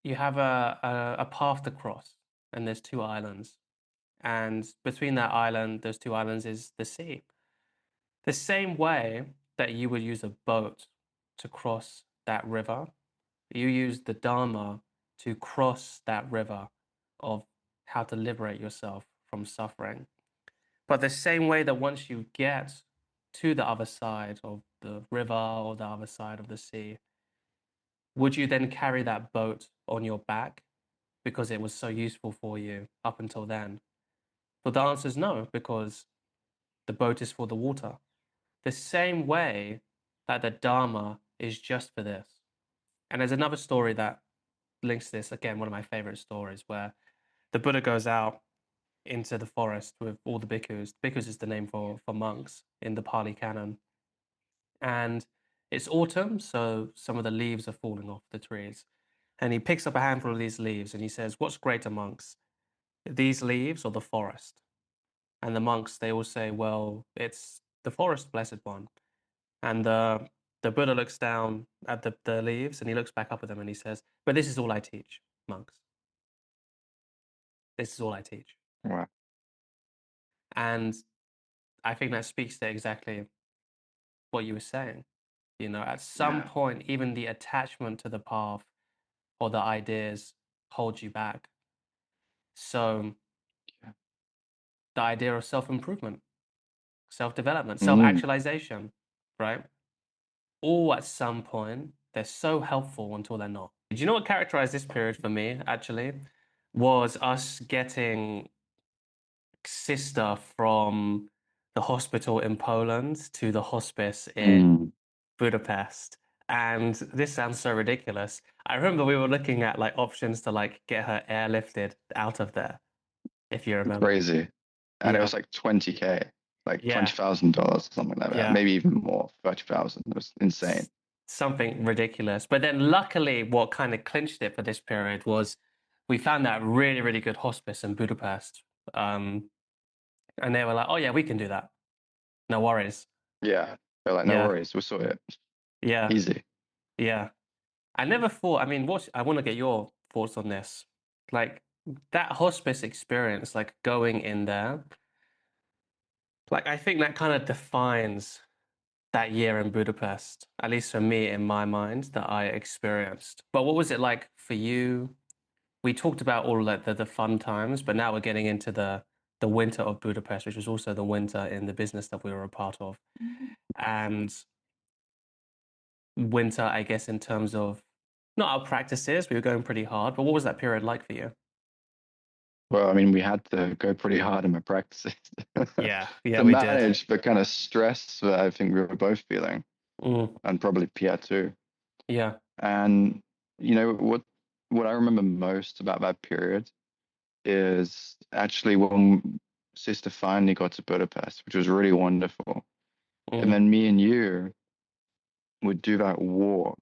you have a path to cross, and there's two islands. And between that island, those two islands is the sea. The same way that you would use a boat to cross that river, you use the Dharma to cross that river of how to liberate yourself from suffering. But the same way that once you get to the other side of the river or the other side of the sea, would you then carry that boat on your back because it was so useful for you up until then? Well, the answer is no, because the boat is for the water. The same way that the Dharma is just for this. And there's another story that links this, again, one of my favorite stories, where the Buddha goes out into the forest with all the bhikkhus. Bhikkhus is the name for monks in the Pali Canon. And it's autumn, so some of the leaves are falling off the trees. And he picks up a handful of these leaves and he says, "What's greater, monks, these leaves or the forest?" And the monks, they all say, "Well, it's the forest, blessed one." And the Buddha looks down at the leaves and he looks back up at them and he says, "But this is all I teach, monks. This is all I teach." Wow. And I think that speaks to exactly what you were saying. You know, at some Yeah. point, even the attachment to the path or the ideas holds you back. So Yeah. the idea of self-improvement, self-development, Mm. self-actualization, right? All at some point, they're so helpful until they're not. Do you know what characterized this period for me, actually? Was us getting sister from the hospital in Poland to the hospice in Mm. Budapest. And this sounds so ridiculous. I remember we were looking at like options to like get her airlifted out of there, if you remember. Crazy. And it Yeah, was like 20K, like yeah, $20,000 or something like that. yeah. Maybe even more, 30,000. It was insane. Something ridiculous. But then luckily what kind of clinched it for this period was we found that really, really good hospice in Budapest. Um, and they were like, "Oh yeah, we can do that. No worries." Yeah. They're like, no Yeah, worries, we'll sort it. yeah, Easy. yeah. I never thought, I mean, I want to get your thoughts on this. Like that hospice experience, like going in there, like I think that kind of defines that year in Budapest, at least for me in my mind, that I experienced. But what was it like for you? We talked about all like the fun times, but now we're getting into the winter of Budapest, which was also the winter in the business that we were a part of. And winter, I guess, in terms of not our practices, we were going pretty hard, but what was that period like for you? Well, I mean, we had to go pretty hard in my practices Yeah, yeah, to we did. manage the kind of stress that I think we were both feeling, Mm, and probably Pierre too. yeah. And what I remember most about that period is actually when Sister finally got to Budapest, which was really wonderful. And Mm, then me and you would do that walk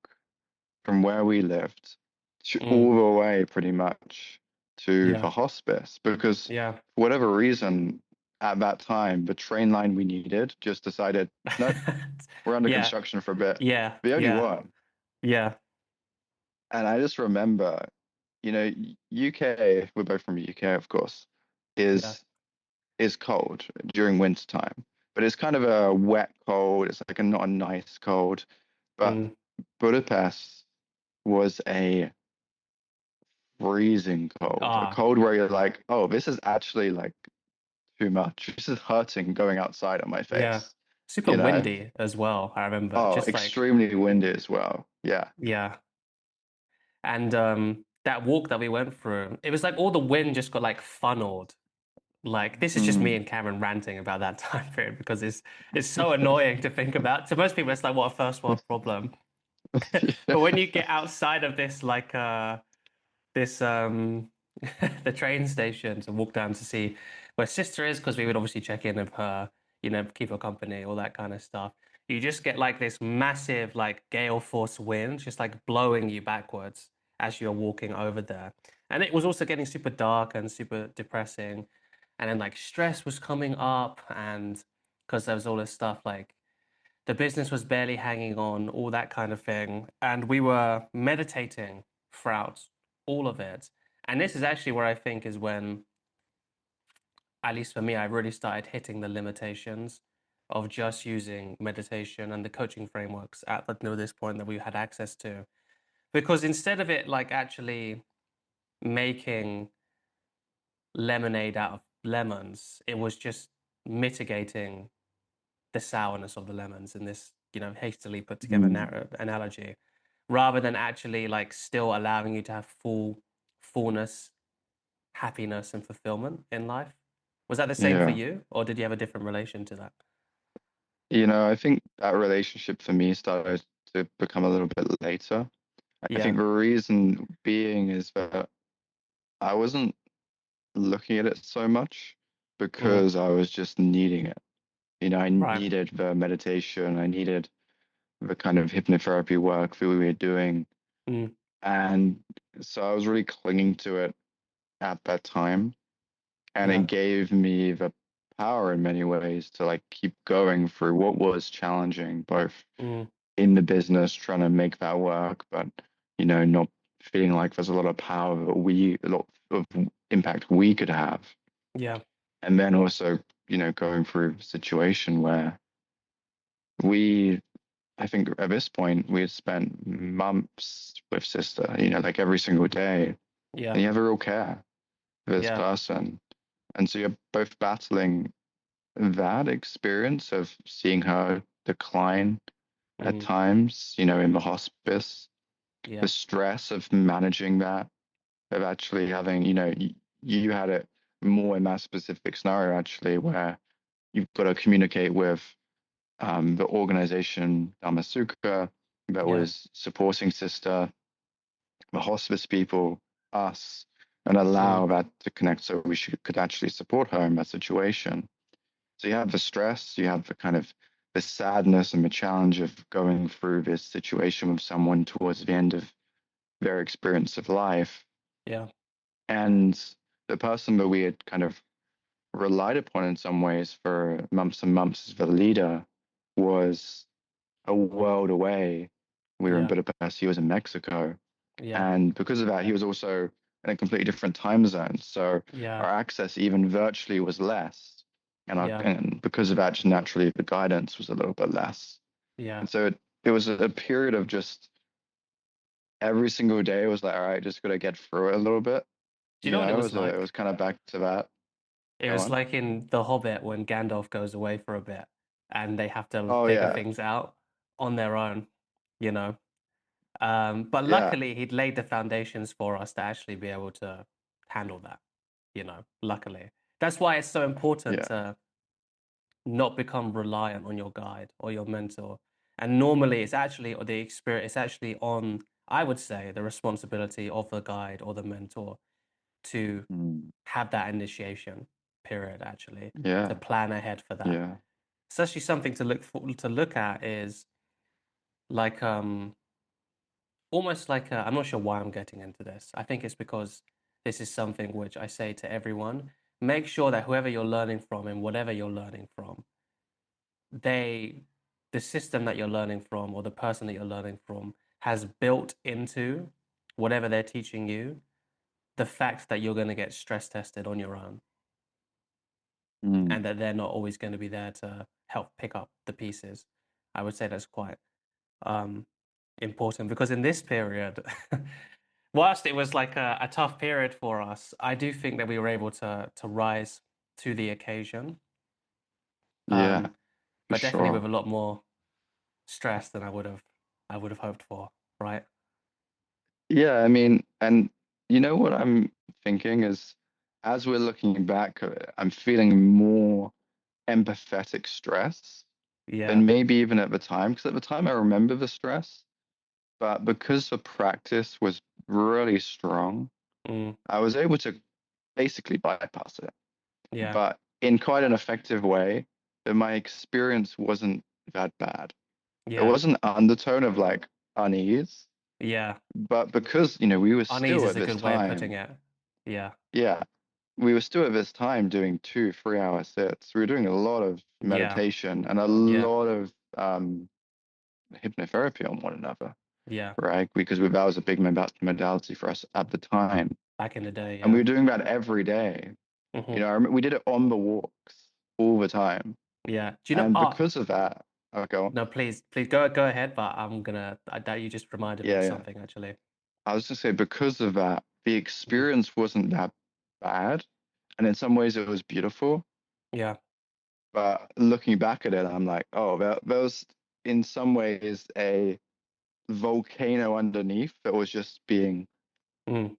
from where we lived mm, all the way pretty much to yeah. the hospice because Yeah. for whatever reason at that time the train line we needed just decided nope, we're under Yeah. construction for a bit. Yeah. The only Yeah. one. Yeah. And I just remember, UK, we're both from the UK, of course, Yeah. is cold during winter time, but it's kind of a wet cold. It's like not a nice cold. But Mm, Budapest was a freezing cold, a ah, cold where you're like, oh, this is actually like too much. This is hurting going outside on my yeah. face, Super you know? windy as well, I remember. Oh, Just like, extremely windy as well. Yeah. yeah. And that walk that we went through, it was like all the wind just got like funneled. Like this is just me Mm. and Cameron ranting about that time period because it's so annoying to think about. To most people, it's like what a first world problem. Yeah. But when you get outside of this, like this the train station to walk down to see where sister is because we would obviously check in with her, you know, keep her company, all that kind of stuff. You just get like this massive like gale force wind just like blowing you backwards as you're walking over there. And it was also getting super dark and super depressing. And then like stress was coming up and because there was all this stuff like the business was barely hanging on, all that kind of thing. And we were meditating throughout all of it. And this is actually where I think is when, at least for me, I really started hitting the limitations of just using meditation and the coaching frameworks at this point that we had access to. Because instead of it like actually making lemonade out of lemons, it was just mitigating the sourness of the lemons in this, hastily put together Mm, analogy, rather than actually like still allowing you to have fullness, happiness, and fulfillment in life. Was that the same for yeah. you, or did you have a different relation to that? I think that relationship for me started to become a little bit later. I Yeah. think the reason being is that I wasn't looking at it so much Mm. because I was just needing it. I Right. needed the meditation, I needed the kind of hypnotherapy work that we were doing. Mm. And so I was really clinging to it at that time. And Yeah. it gave me the power in many ways to like keep going through what was challenging, both Mm. in the business, trying to make that work, but not feeling like there's a lot of power that a lot of impact we could have. Yeah. And then also, going through a situation where we, I think at this point, we had spent months with sister, like every single day, Yeah. and you have a real care for this Yeah. person. And so you're both battling that experience of seeing her decline at Mm. times, in the hospice, the Yeah. stress of managing that, of actually having, you had it more in that specific scenario, actually, where you've got to communicate with the organization Dhamasuka that Yeah. was supporting Sister, the hospice people, us, and Mm. allow that to connect so could actually support her in that situation. So you have the stress, you have the kind of the sadness and the challenge of going through this situation with someone towards the end of their experience of life. Yeah. And the person that we had kind of relied upon in some ways for months and months as the leader was a world away. We were in Yeah. Budapest, he was in Mexico. Yeah. And because of that, he was also in a completely different time zone. So Yeah. our access, even virtually, was less. Yeah. And because of that, just naturally, the guidance was a little bit less. Yeah. And so it was a period of just every single day was like, all right, just got to get through it a little bit. Do you know what it was It like? was kind of back to that. It Go was on. like in The Hobbit when Gandalf goes away for a bit and they have to Oh figure yeah, things out on their own, you know. But yeah, luckily, he'd laid the foundations for us to actually be able to handle that, luckily. That's why it's so important yeah. to not become reliant on your guide or your mentor. And normally it's actually, or the experience, it's actually on, I would say, the responsibility of the guide or the mentor to Mm, have that initiation period, actually, to yeah, plan ahead for that. yeah. It's actually something to look at is like almost like I'm not sure why I'm getting into this. I think it's because this is something which I say to everyone. Make sure that whoever you're learning from and whatever you're learning from, they the system that you're learning from or the person that you're learning from has built into whatever they're teaching you the fact that you're going to get stress tested on your own Mm, and that they're not always going to be there to help pick up the pieces. I would say that's quite um, important because in this period, whilst it was like a tough period for us, I do think that we were able to rise to the occasion, yeah, um, for but definitely with sure. a lot more stress than I would have hoped for, right? Yeah, I mean, and what I'm thinking is, as we're looking back, I'm feeling more empathetic stress Yeah. than maybe even at the time. Because at the time, I remember the stress, but because the practice was really strong, Mm, I was able to basically bypass it, yeah. but in quite an effective way. That my experience wasn't that bad. There Yeah. was an undertone of like unease, Yeah. but because we were Unease still is at a this good way of putting time, it. Yeah. yeah, we were still at this time doing 2 3 hour sits. We were doing a lot of Yeah. meditation and a Yeah. lot of hypnotherapy on one another. Yeah. right? Because that was a big modality for us at the time. Back in the day, And we yeah. were doing that every day. Hmm. We did it on the walks all the time. Yeah. Do you know? And Oh, because of that, I'll go on. no, please go ahead. But I'm gonna. That you just reminded me Yeah, of yeah. something actually. I was just say because of that, the Mhm. experience wasn't that bad. And in some ways it was beautiful. Yeah. But looking back at it, I'm like, oh, there was in some ways a volcano underneath that was just being Mm.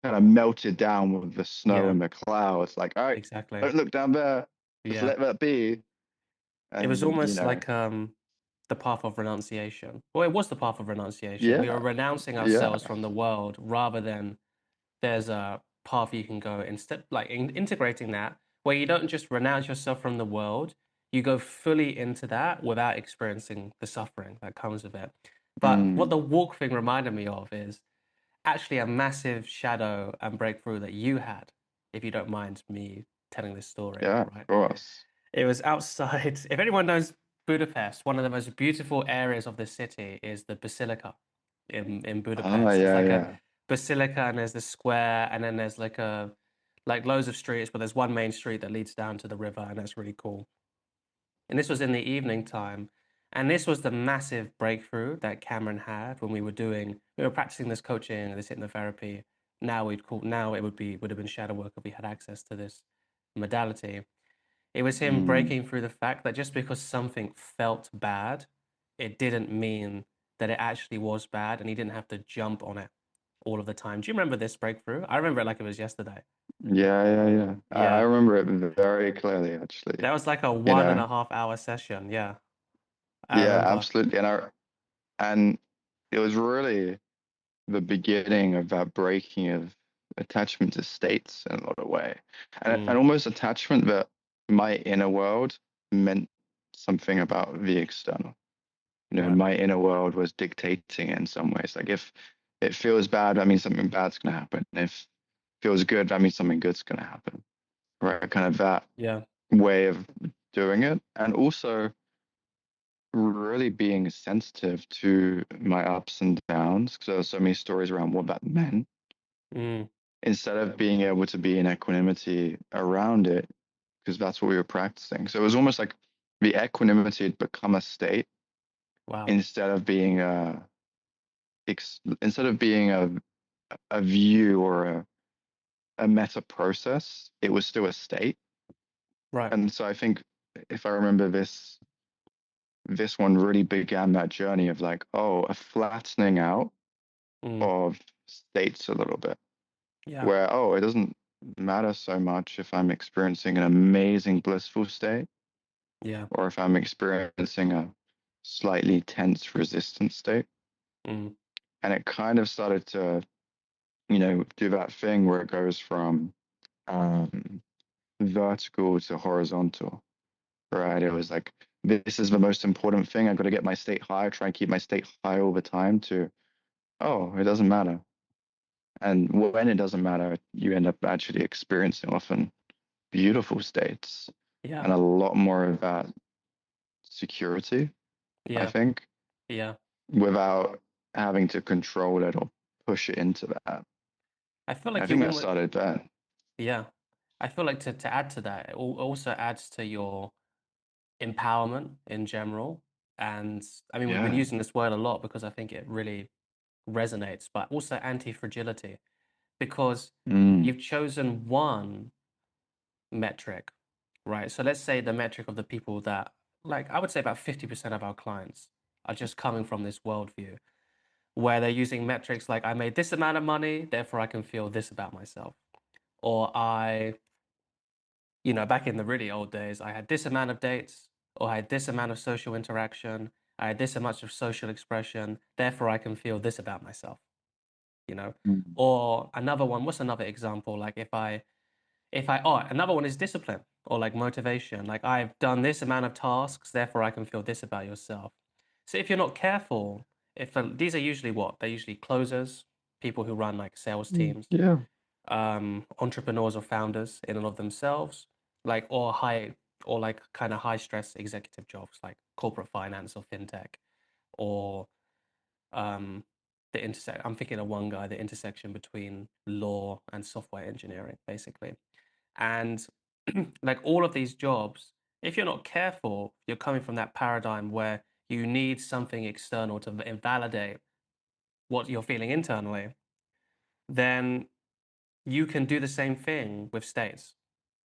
kind of melted down with the snow Yeah. and the clouds. Like, all right, Exactly. don't look down there. Just Yeah. let that be. It was And, almost like the path of renunciation. Well, it was the path of renunciation. We yeah, were renouncing yeah. ourselves from the world rather than there's a path you can go instead, like integrating that where you don't just renounce yourself from the world, you go fully into that without experiencing the suffering that comes with it. But what Mm, the walk thing reminded me of is actually a massive shadow and breakthrough that you had, if you don't mind me telling this story, yeah, of right? course. It was outside. If anyone knows Budapest, one of the most beautiful areas of the city is the Basilica in Oh, Budapest. There's yeah, like a yeah. basilica and there's the square and then there's like loads of streets, but there's one main street that leads down to the river and that's really cool. And this was in the evening time. And this was the massive breakthrough that Cameron had when we were practicing this coaching, this hypnotherapy. Now would have been shadow work if we had access to this modality. It was him Mm, breaking through the fact that just because something felt bad, it didn't mean that it actually was bad, and he didn't have to jump on it all of the time. Do you remember this breakthrough? I remember it like it was yesterday. yeah, yeah, yeah. I Yeah. remember it very clearly, actually. That was like a You one and know, a half hour session. Yeah. I yeah, remember. absolutely. And it was really the beginning of that breaking of attachment to states in a lot of way, and Mm, almost attachment that my inner world meant something about the external. right. My inner world was dictating it in some ways. Like if it feels bad, that means something bad's going to happen. If it feels good, that means something good's going to happen. Right? Kind of that Yeah. way of doing it, and also really being sensitive to my ups and downs because there were so many stories around what that meant Mm, instead of being able to be in equanimity around it because that's what we were practicing. So it was almost like the equanimity had become a state wow. instead of being instead of being a view or a meta process. It was still a state. Right. And so I think if I remember this one really began that journey of like, oh, a flattening out Mm, of states a little bit, yeah. where, oh, it doesn't matter so much if I'm experiencing an amazing blissful state Yeah. or if I'm experiencing a slightly tense resistant state. Mm, And it kind of started to, do that thing where it goes from um, vertical to horizontal, right? It was like, this is the most important thing. I've got to get my state high, try and keep my state high all the time to, oh, it doesn't matter. And when it doesn't matter, you end up actually experiencing often beautiful states yeah. and a lot more of that security, I Yeah. think, Yeah. without having to control it or push it into that. I feel I like you think that almost, started then. yeah. I feel like to add to that, it also adds to your empowerment in general. And I mean, we've been Yeah. using this word a lot because I think it really resonates, but also anti-fragility because Mm. you've chosen one metric, right? So let's say the metric of the people that, like, I would say about 50% of our clients are just coming from this worldview where they're using metrics like, I made this amount of money, therefore I can feel this about myself. Or back in the really old days, I had this amount of dates, or I had this amount of social interaction, I had this amount of social expression, therefore I can feel this about myself, you know? Mm. Or another one, what's another example? Like another one is discipline or like motivation. Like I've done this amount of tasks, therefore I can feel this about yourself. So if you're not careful, if these are usually what? They're usually closers, people who run like sales teams, Yeah. entrepreneurs or founders in and of themselves, like or like kind of high stress executive jobs like corporate finance or fintech or the intersect. I'm thinking of one guy, the intersection between law and software engineering, basically. And like all of these jobs, if you're not careful, you're coming from that paradigm where you need something external to invalidate what you're feeling internally, then you can do the same thing with states.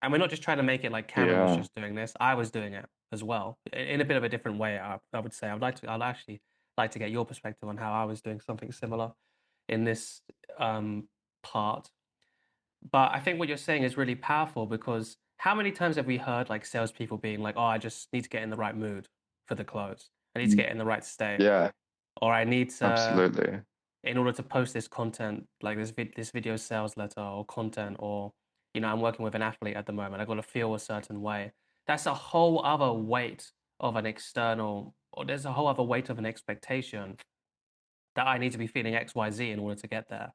And we're not just trying to make it like Cameron was Yeah. just doing this. I was doing it as well in a bit of a different way. I would say I'd actually like to get your perspective on how I was doing something similar in this um, part. But I think what you're saying is really powerful because how many times have we heard like salespeople being like, "Oh, I just need to get in the right mood for the close. I need to Mm. get in the right state, Yeah, or I need to, absolutely. in order to post this content, like this video sales letter or content, or I'm working with an athlete at the moment. I got to feel a certain way. That's a whole other weight of an external, or there's a whole other weight of an expectation that I need to be feeling X, Y, Z in order to get there.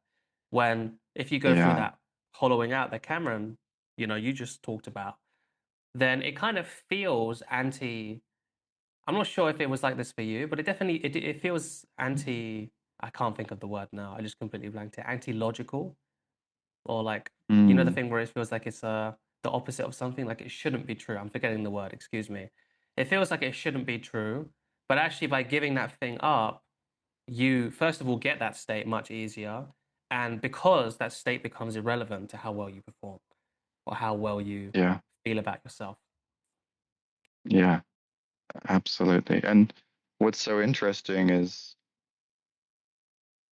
When if you go through Yeah. that hollowing out that Cameron, you just talked about, then it kind of feels anti. I'm not sure if it was like this for you, but it definitely it feels anti. I can't think of the word now. I just completely blanked it. Anti-logical, or like the Mm. thing where it feels like it's the opposite of something. Like it shouldn't be true. I'm forgetting the word. Excuse me. It feels like it shouldn't be true, but actually by giving that thing up, you first of all get that state much easier, and because that state becomes irrelevant to how well you perform or how well you Yeah. feel about yourself. Yeah, absolutely. And what's so interesting is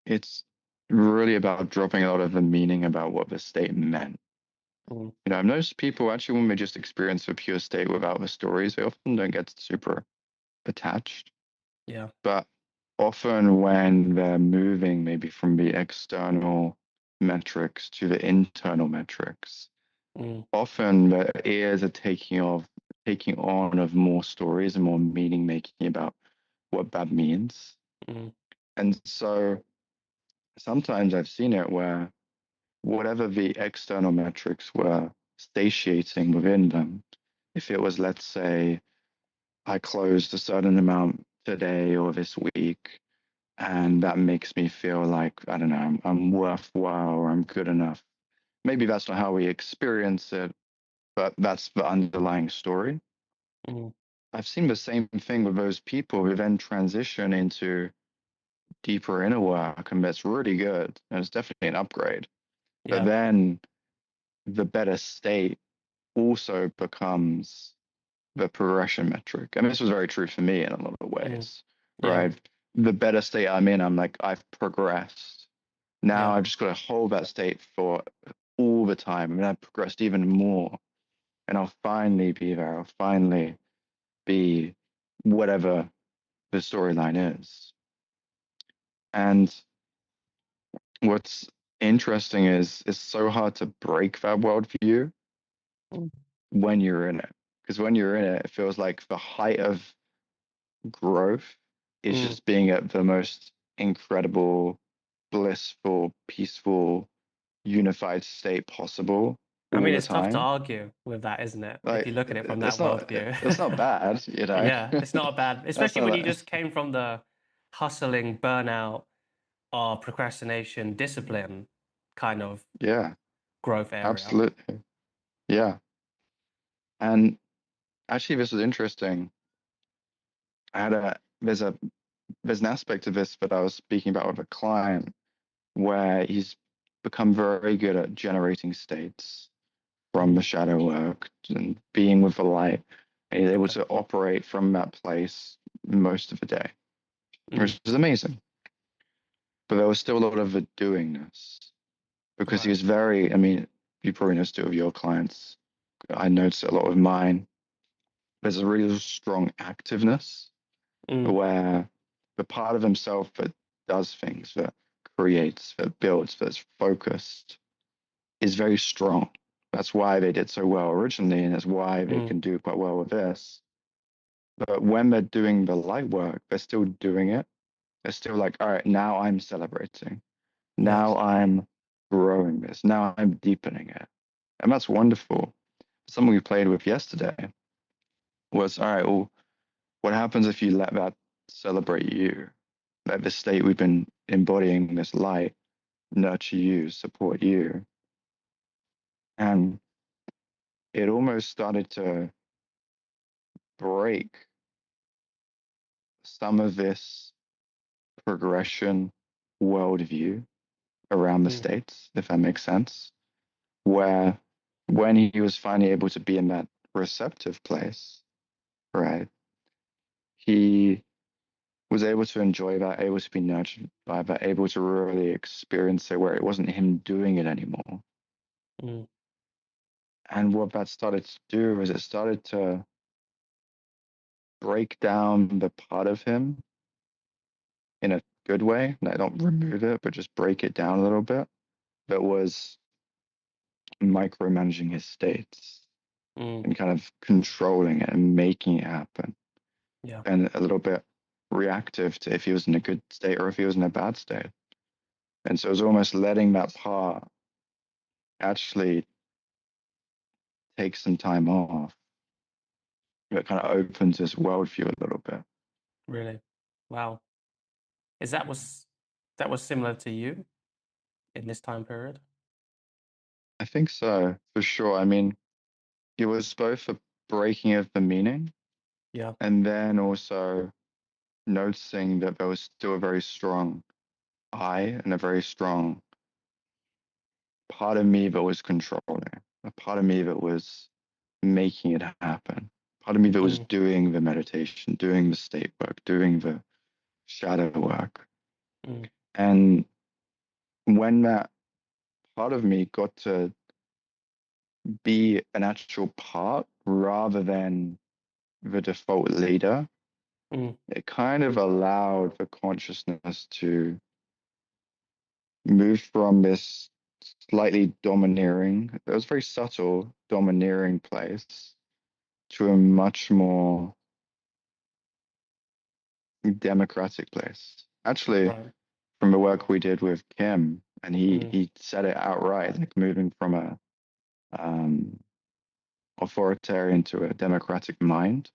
it's really about dropping a lot of the meaning about what the state meant. Mm, I've noticed people actually, when they just experience a pure state without the stories, they often don't get super attached. yeah. But often when they're moving maybe from the external metrics to the internal metrics, Mm, often the ears are taking on of more stories and more meaning making about what that means. mm, And so sometimes I've seen it where whatever the external metrics were satiating within them, if it was, let's say, I closed a certain amount today or this week, and that makes me feel like, I don't know, I'm worthwhile or I'm good enough. Maybe that's not how we experience it, but that's the underlying story. mm, I've seen the same thing with those people who then transition into deeper inner work, and that's really good. And it's definitely an upgrade. But yeah. then the better state also becomes the progression metric. And this was very true for me in a lot of Mm, ways, yeah. right? The better state I'm in, I'm like, I've progressed. Now Yeah. I've just got to hold that state for all the time. I mean, I've progressed even more. And I'll finally be there. I'll finally be whatever the storyline is. And what's interesting is it's so hard to break that worldview Mm, when you're in it. Because when you're in it, it feels like the height of growth is mm. just being at the most incredible, blissful, peaceful, unified state possible I all mean, the it's tough to time. argue with that, isn't it? If you Like look at it from that it's not worldview. bad, you know. Yeah, it's not a bad, That's especially when not you that. just came from the hustling, burnout, or procrastination, discipline kind of Yeah, growth area. absolutely. Yeah. And actually this was interesting. I had a there's an aspect of this that I was speaking about with a client where he's become very good at generating states from the Mm, shadow work and being with the light. And he's able okay. to operate from that place most of the day, Mm, which is amazing. But there was still a lot of the doingness because he right. was very, I mean, you probably noticed it with your clients. I noticed it a lot with mine. There's a really strong activeness Mm, where the part of himself that does things, that creates, that builds, that's focused is very strong. That's why they did so well originally, and that's why they mm, can do quite well with this. But when they're doing the light work, they're still doing it. They're still like, all right, now I'm celebrating. yes. Now I'm growing this. Now I'm deepening it. And that's wonderful. Something we played with yesterday was, all right, well, what happens if you let that celebrate you? Let the state we've been embodying this light, nurture you, support you. And it almost started to break some of this progression worldview around the Mm, States, if that makes sense, where when he was finally able to be in that receptive place, right, he was able to enjoy that, able to be nurtured by that, able to really experience it where it wasn't him doing it anymore. mm, And what that started to do is it started to break down the part of him in a good way. Like, don't remove it, but just break it down a little bit. That was micromanaging his states mm, and kind of controlling it and making it happen, yeah, and a little bit reactive to if he was in a good state or if he was in a bad state. And so it was almost letting that part actually take some time off. It kind of opens his worldview a little bit. really. Wow. Is that was similar to you in this time period? I think so, for sure. I mean, it was both a breaking of the meaning Yeah. and then also noticing that there was still a very strong I and a very strong part of me that was controlling, a part of me that was making it happen, part of me that was Mm, doing the meditation, doing the state work, doing the shadow work. mm, And when that part of me got to be an actual part rather than the default leader, mm, it kind of allowed the consciousness to move from this slightly domineering, it was very subtle, domineering place to a much more democratic place. Actually, right. from the work we did with Kim, and he Mm, he said it outright, like moving from a um, authoritarian to a democratic mind.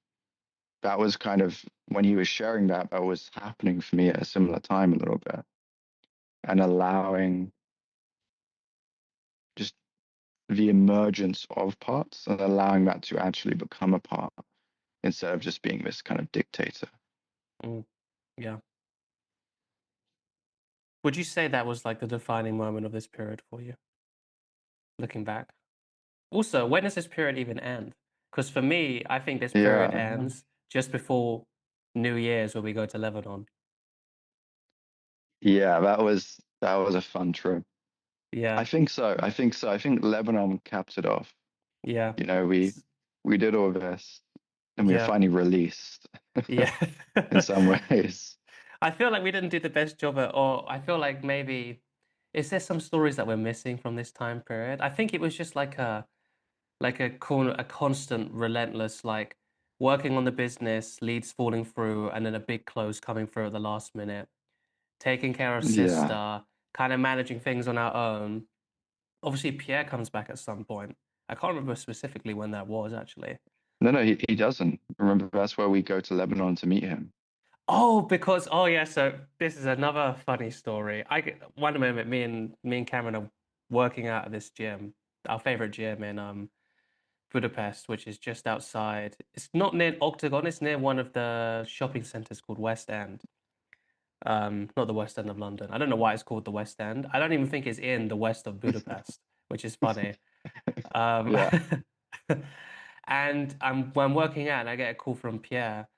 That was kind of when he was sharing that, that was happening for me at a similar time a little bit, and allowing just the emergence of parts and allowing that to actually become a part instead of just being this kind of dictator. mm, yeah. Would you say that was like the defining moment of this period for you, looking back? Also, when does this period even end? Because for me, I think this period Yeah, ends just before New Year's when we go to Lebanon. yeah, that was a fun trip. I Yeah, think so. I think so. I think Lebanon capped it off. yeah, You know, we s- we did all this, and we are yeah, finally released yeah. in some ways. I feel like we didn't do the best job at all. I feel like maybe is there some stories that we're missing from this time period? I think it was just like a constant, relentless like working on the business, leads falling through, and then a big close coming through at the last minute, taking care of Yeah. sister, kind of managing things on our own. Obviously, Pierre comes back at some point. I can't remember specifically when that was actually. No, no, he doesn't. Remember, that's where we go to Lebanon to meet him. Oh, because oh yeah, so this is another funny story. One moment, me and Cameron are working out at this gym, our favorite gym in Budapest, which is just outside. It's not near Octagon. It's near one of the shopping centers called West End. Not the West End of London. I don't know why it's called the West End. I don't even think it's in the west of Budapest, which is funny. Um, Yeah. and when I'm working out, and I get a call from Pierre.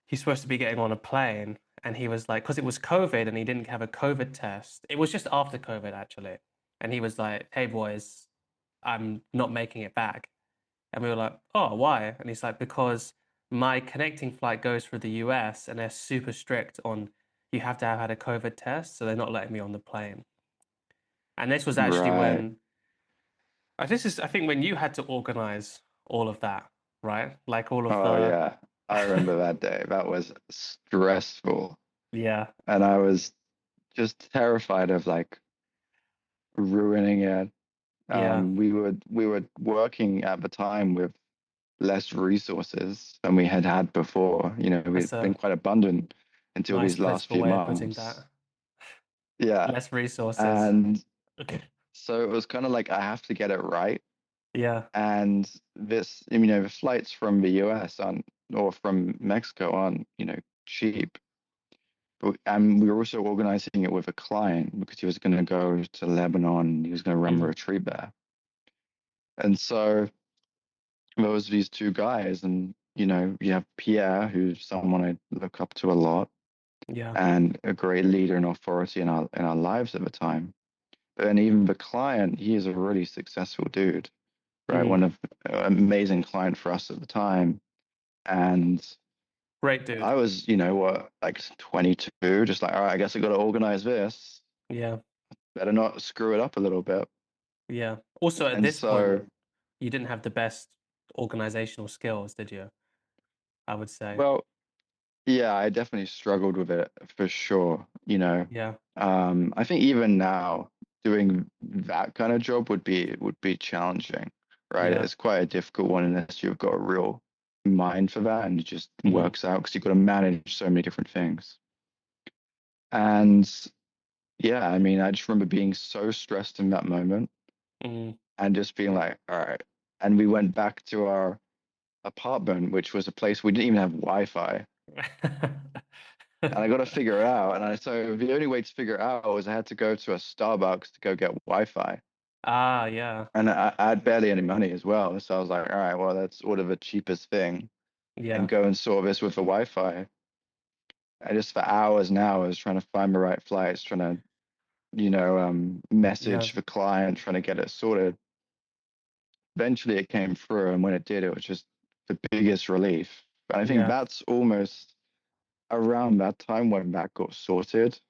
He's supposed to be getting on a plane, and he was like, because it was COVID, and he didn't have a COVID test. It was just after COVID actually, and he was like, "Hey boys, I'm not making it back." And we were like, "Oh, why?" And he's like, "Because my connecting flight goes through the US and they're super strict on you have to have had a COVID test, so they're not letting me on the plane." And this was actually Right. when I think when you had to organize all of that, right? Like all of Oh, the yeah. I remember that day. That was stressful. yeah, And I was just terrified of like ruining it. yeah. We were working at the time with less resources than we had had before. You know, That's we'd been a quite abundant until nice, these last blissful few way of putting months. that. Yeah. Less resources. And Okay. so it was kind of like I have to get it right. Yeah. And this, the flights from the US aren't, or from Mexico aren't, cheap. And we were also organizing it with a client because he was going to go to Lebanon. He was going to run a Mm. retreat there. And so there was these two guys, and you have Pierre, who's someone I look up to a lot, Yeah. and a great leader and authority in our lives at the time. But then even the client, he is a really successful dude, right? Mm. One of amazing client for us at the time. And Great I dude. was, what, like 22, just like, all right, I guess I got to organize this. Yeah. Better not screw it up a little bit. Yeah. Also, at And this point, so, you didn't have the best organizational skills, did you? I would say. well, yeah, I definitely struggled with it for sure. Yeah. I think even now doing that kind of job would be challenging, right? Yeah. It's quite a difficult one unless you've got a real mind for that and it just Mm. works out because you've got to manage so many different things. And yeah, I mean, I just remember being so stressed in that moment Mm. and just being like, all right. And we went back to our apartment, which was a place we didn't even have Wi-Fi. And I got to figure it out. So the only way to figure it out was I had to go to a Starbucks to go get Wi-Fi. Ah, yeah. And I had barely any money as well. So I was like, all right, well, let's order the cheapest thing and Yeah. go and sort this with the Wi-Fi. And just for hours and hours trying to find the right flights, trying to, Yeah. message the client, trying to get it sorted. Eventually it came through. And when it did, it was just the biggest relief. And I think Yeah. that's almost around that time when that got sorted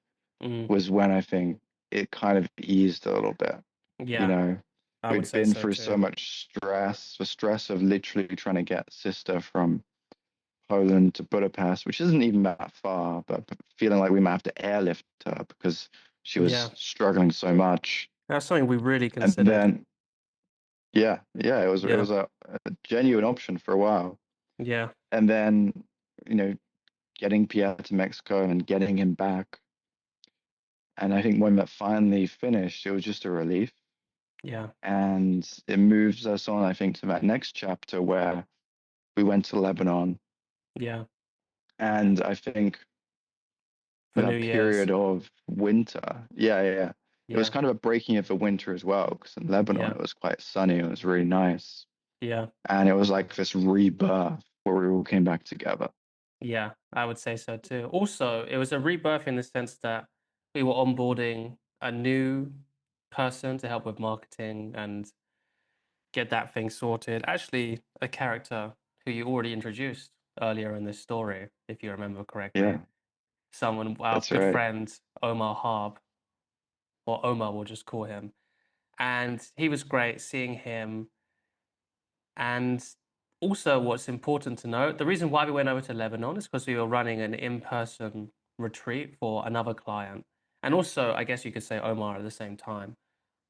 Mm. was when I think it kind of eased a little bit. You Yeah. know, I would we'd say been so through so too. much stress, the stress of literally trying to get sister from Poland to Budapest, which isn't even that far, but feeling like we might have to airlift her because she Yeah. was struggling so much. That's something we really And considered. then, yeah, yeah, it Yeah. was a genuine option for a while. Yeah. And then, you know, getting Pierre to Mexico and getting him back. And I think when that finally finished, it was just a relief. Yeah. And it moves us on, I think, to that next chapter where we went to Lebanon. Yeah. And I think For New that Year's. period of winter, yeah, yeah, yeah. It was Yeah. kind of a breaking of the winter as well, because in Lebanon Yeah. it was quite sunny, it was really nice. Yeah. And it was like this rebirth where we all came back together. Yeah. I would say so too. Also, it was a rebirth in the sense that we were onboarding a new person to help with marketing and get that thing sorted. Actually, a character who you already introduced earlier in this story, if you remember correctly. Yeah, Someone, our that's good right. friend, Omar Harb, or Omar, we'll just call him. And he was great seeing him. And also, what's important to note, the reason why we went over to Lebanon is because we were running an in-person retreat for another client. And also, I guess you could say Omar at the same time,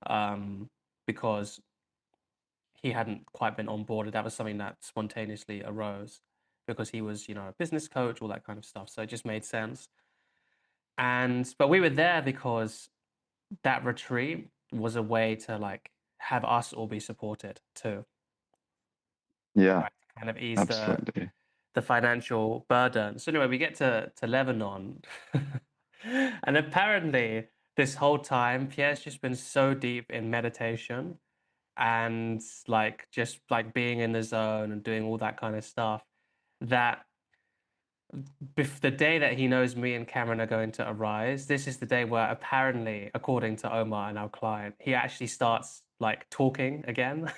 um, because he hadn't quite been onboarded. That was something that spontaneously arose because he was, a business coach, all that kind of stuff. So it just made sense. But we were there because that retreat was a way to like have us all be supported too, Yeah, right? To kind of ease absolutely. the financial burden. So anyway, we get to Lebanon, and apparently this whole time Pierre's just been so deep in meditation and like just like being in the zone and doing all that kind of stuff that the day that he knows me and Cameron are going to arise, this is the day where apparently, according to Omar and our client, he actually starts like talking again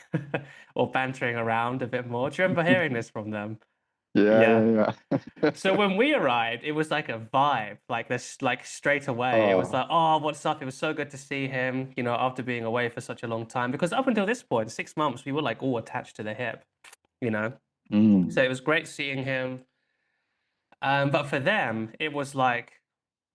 or bantering around a bit more. Do you remember hearing this from them? Yeah, Yeah. yeah, yeah. So when we arrived, it was like a vibe, like this, like straight away. It was Oh, like, oh, what's up? It was so good to see him, after being away for such a long time. Because up until this point, 6 months, we were like all attached to the hip, you know? So mm, it was great seeing him. But for them, it was like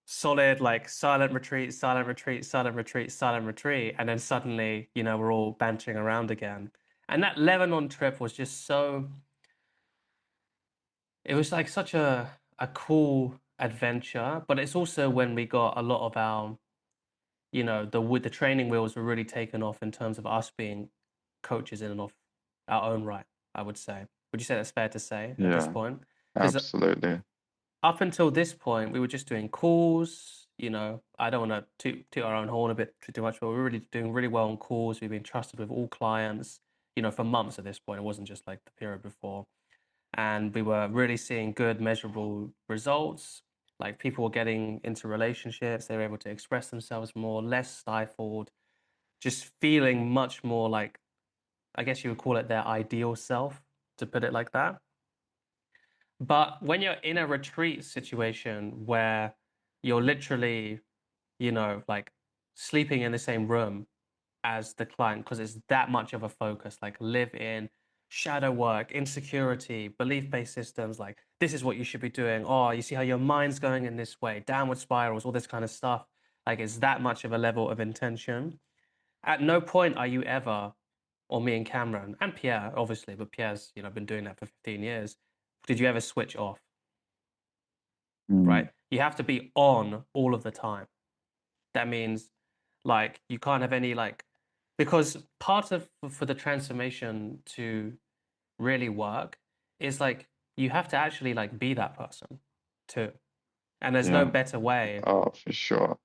solid, like silent retreat, silent retreat, silent retreat, silent retreat. And then suddenly, we're all bantering around again. And that Lebanon trip was just so, it was like such a cool adventure, but it's also when we got a lot of our the training wheels were really taken off in terms of us being coaches in and of our own right, I would say. Would you say that's fair to say at this Yeah, point? Because absolutely. up until this point, we were just doing calls. I don't want to toot our own horn a bit too much, but we're really doing really well on calls. We've been trusted with all clients, for months at this point. It wasn't just like the period before. And we were really seeing good, measurable results. Like people were getting into relationships, they were able to express themselves more, less stifled, just feeling much more like, I guess you would call it their ideal self, to put it like that. But when you're in a retreat situation where you're literally, like sleeping in the same room as the client, because it's that much of a focus, like live in shadow work, insecurity, belief-based systems, like this is what you should be doing. Oh, you see how your mind's going in this way, downward spirals, all this kind of stuff. Like it's that much of a level of intention. At no point are you ever, or me and Cameron, and Pierre, obviously, but Pierre's, been doing that for 15 years. Did you ever switch off? Mm, Right? You have to be on all of the time. That means like you can't have any like because part of for the transformation to really work is like you have to actually like be that person too. And there's no yeah. better way Oh, for sure.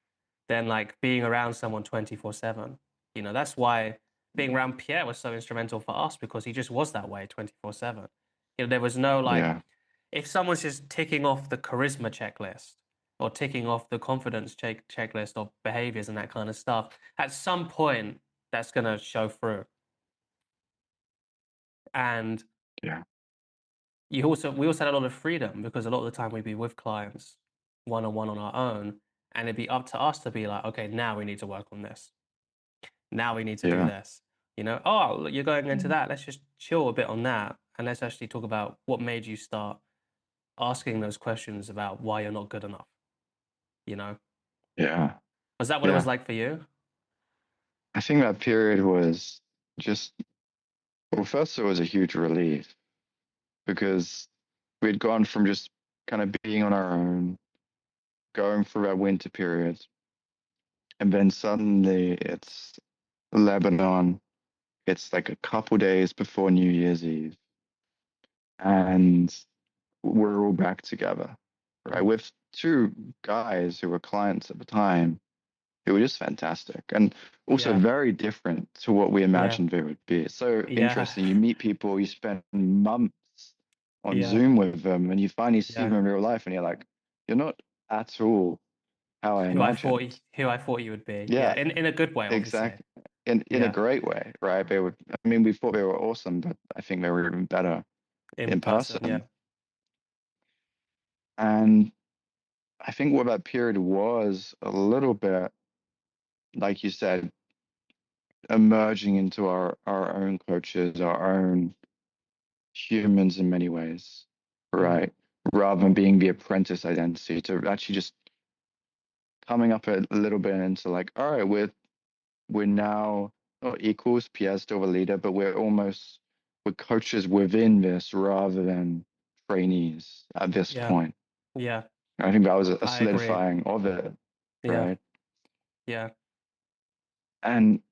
than like being around someone 24/7. That's why being around Pierre was so instrumental for us because he just was that way 24/7. There was no like Yeah, if someone's just ticking off the charisma checklist or ticking off the confidence checklist or behaviors and that kind of stuff, at some point that's going to show through. And yeah, we also had a lot of freedom because a lot of the time we'd be with clients one on one on our own, and it'd be up to us to be like, okay, now we need to work on this. Now we need to do yeah, this. Oh, you're going into that. Let's just chill a bit on that, and let's actually talk about what made you start asking those questions about why you're not good enough. You know, yeah, was that what it was yeah. like for you? I think that period was just, well, first it was a huge relief because we'd gone from just kind of being on our own, going through our winter period, and then suddenly it's Lebanon. It's like a couple days before New Year's Eve, and we're all back together, right? Mm. With two guys who were clients at the time who were just fantastic and also Yeah, very different to what we yeah, imagined they would be. It's so yeah, interesting. You meet people, you spend months on yeah, Zoom with them, and you finally see yeah. them in real life, and you're like, you're not at all how I imagined. Who I thought you would be. Yeah, Yeah, in a good way, obviously. exactly. In a Yeah, great way, right? They would, I mean, we thought they were awesome, but I think they were even better in in person. Yeah, person. And I think what that period was a little bit, like you said, emerging into our own coaches, our own humans in many ways, mm, right? Rather than being the apprentice identity, to actually just coming up a little bit into like, all right, we're now not equals, Pierre's still the leader, but we're coaches within this rather than trainees at this yeah, point. yeah. I think that was a I agree. solidifying of it, Yeah, right? yeah, And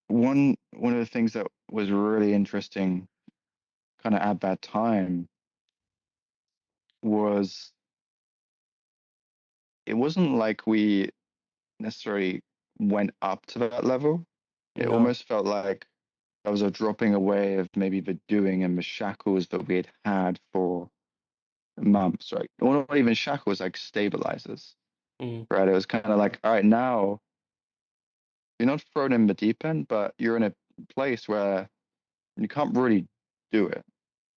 one of the things that was really interesting kind of at that time was it wasn't like we necessarily went up to that level. It no, almost felt like that was a dropping away of maybe the doing and the shackles that we had had for months, right? Or not even shackles, like stabilizers, mm, right? It was kind of like, all right, now you're not thrown in the deep end, but you're in a place where you can't really do it.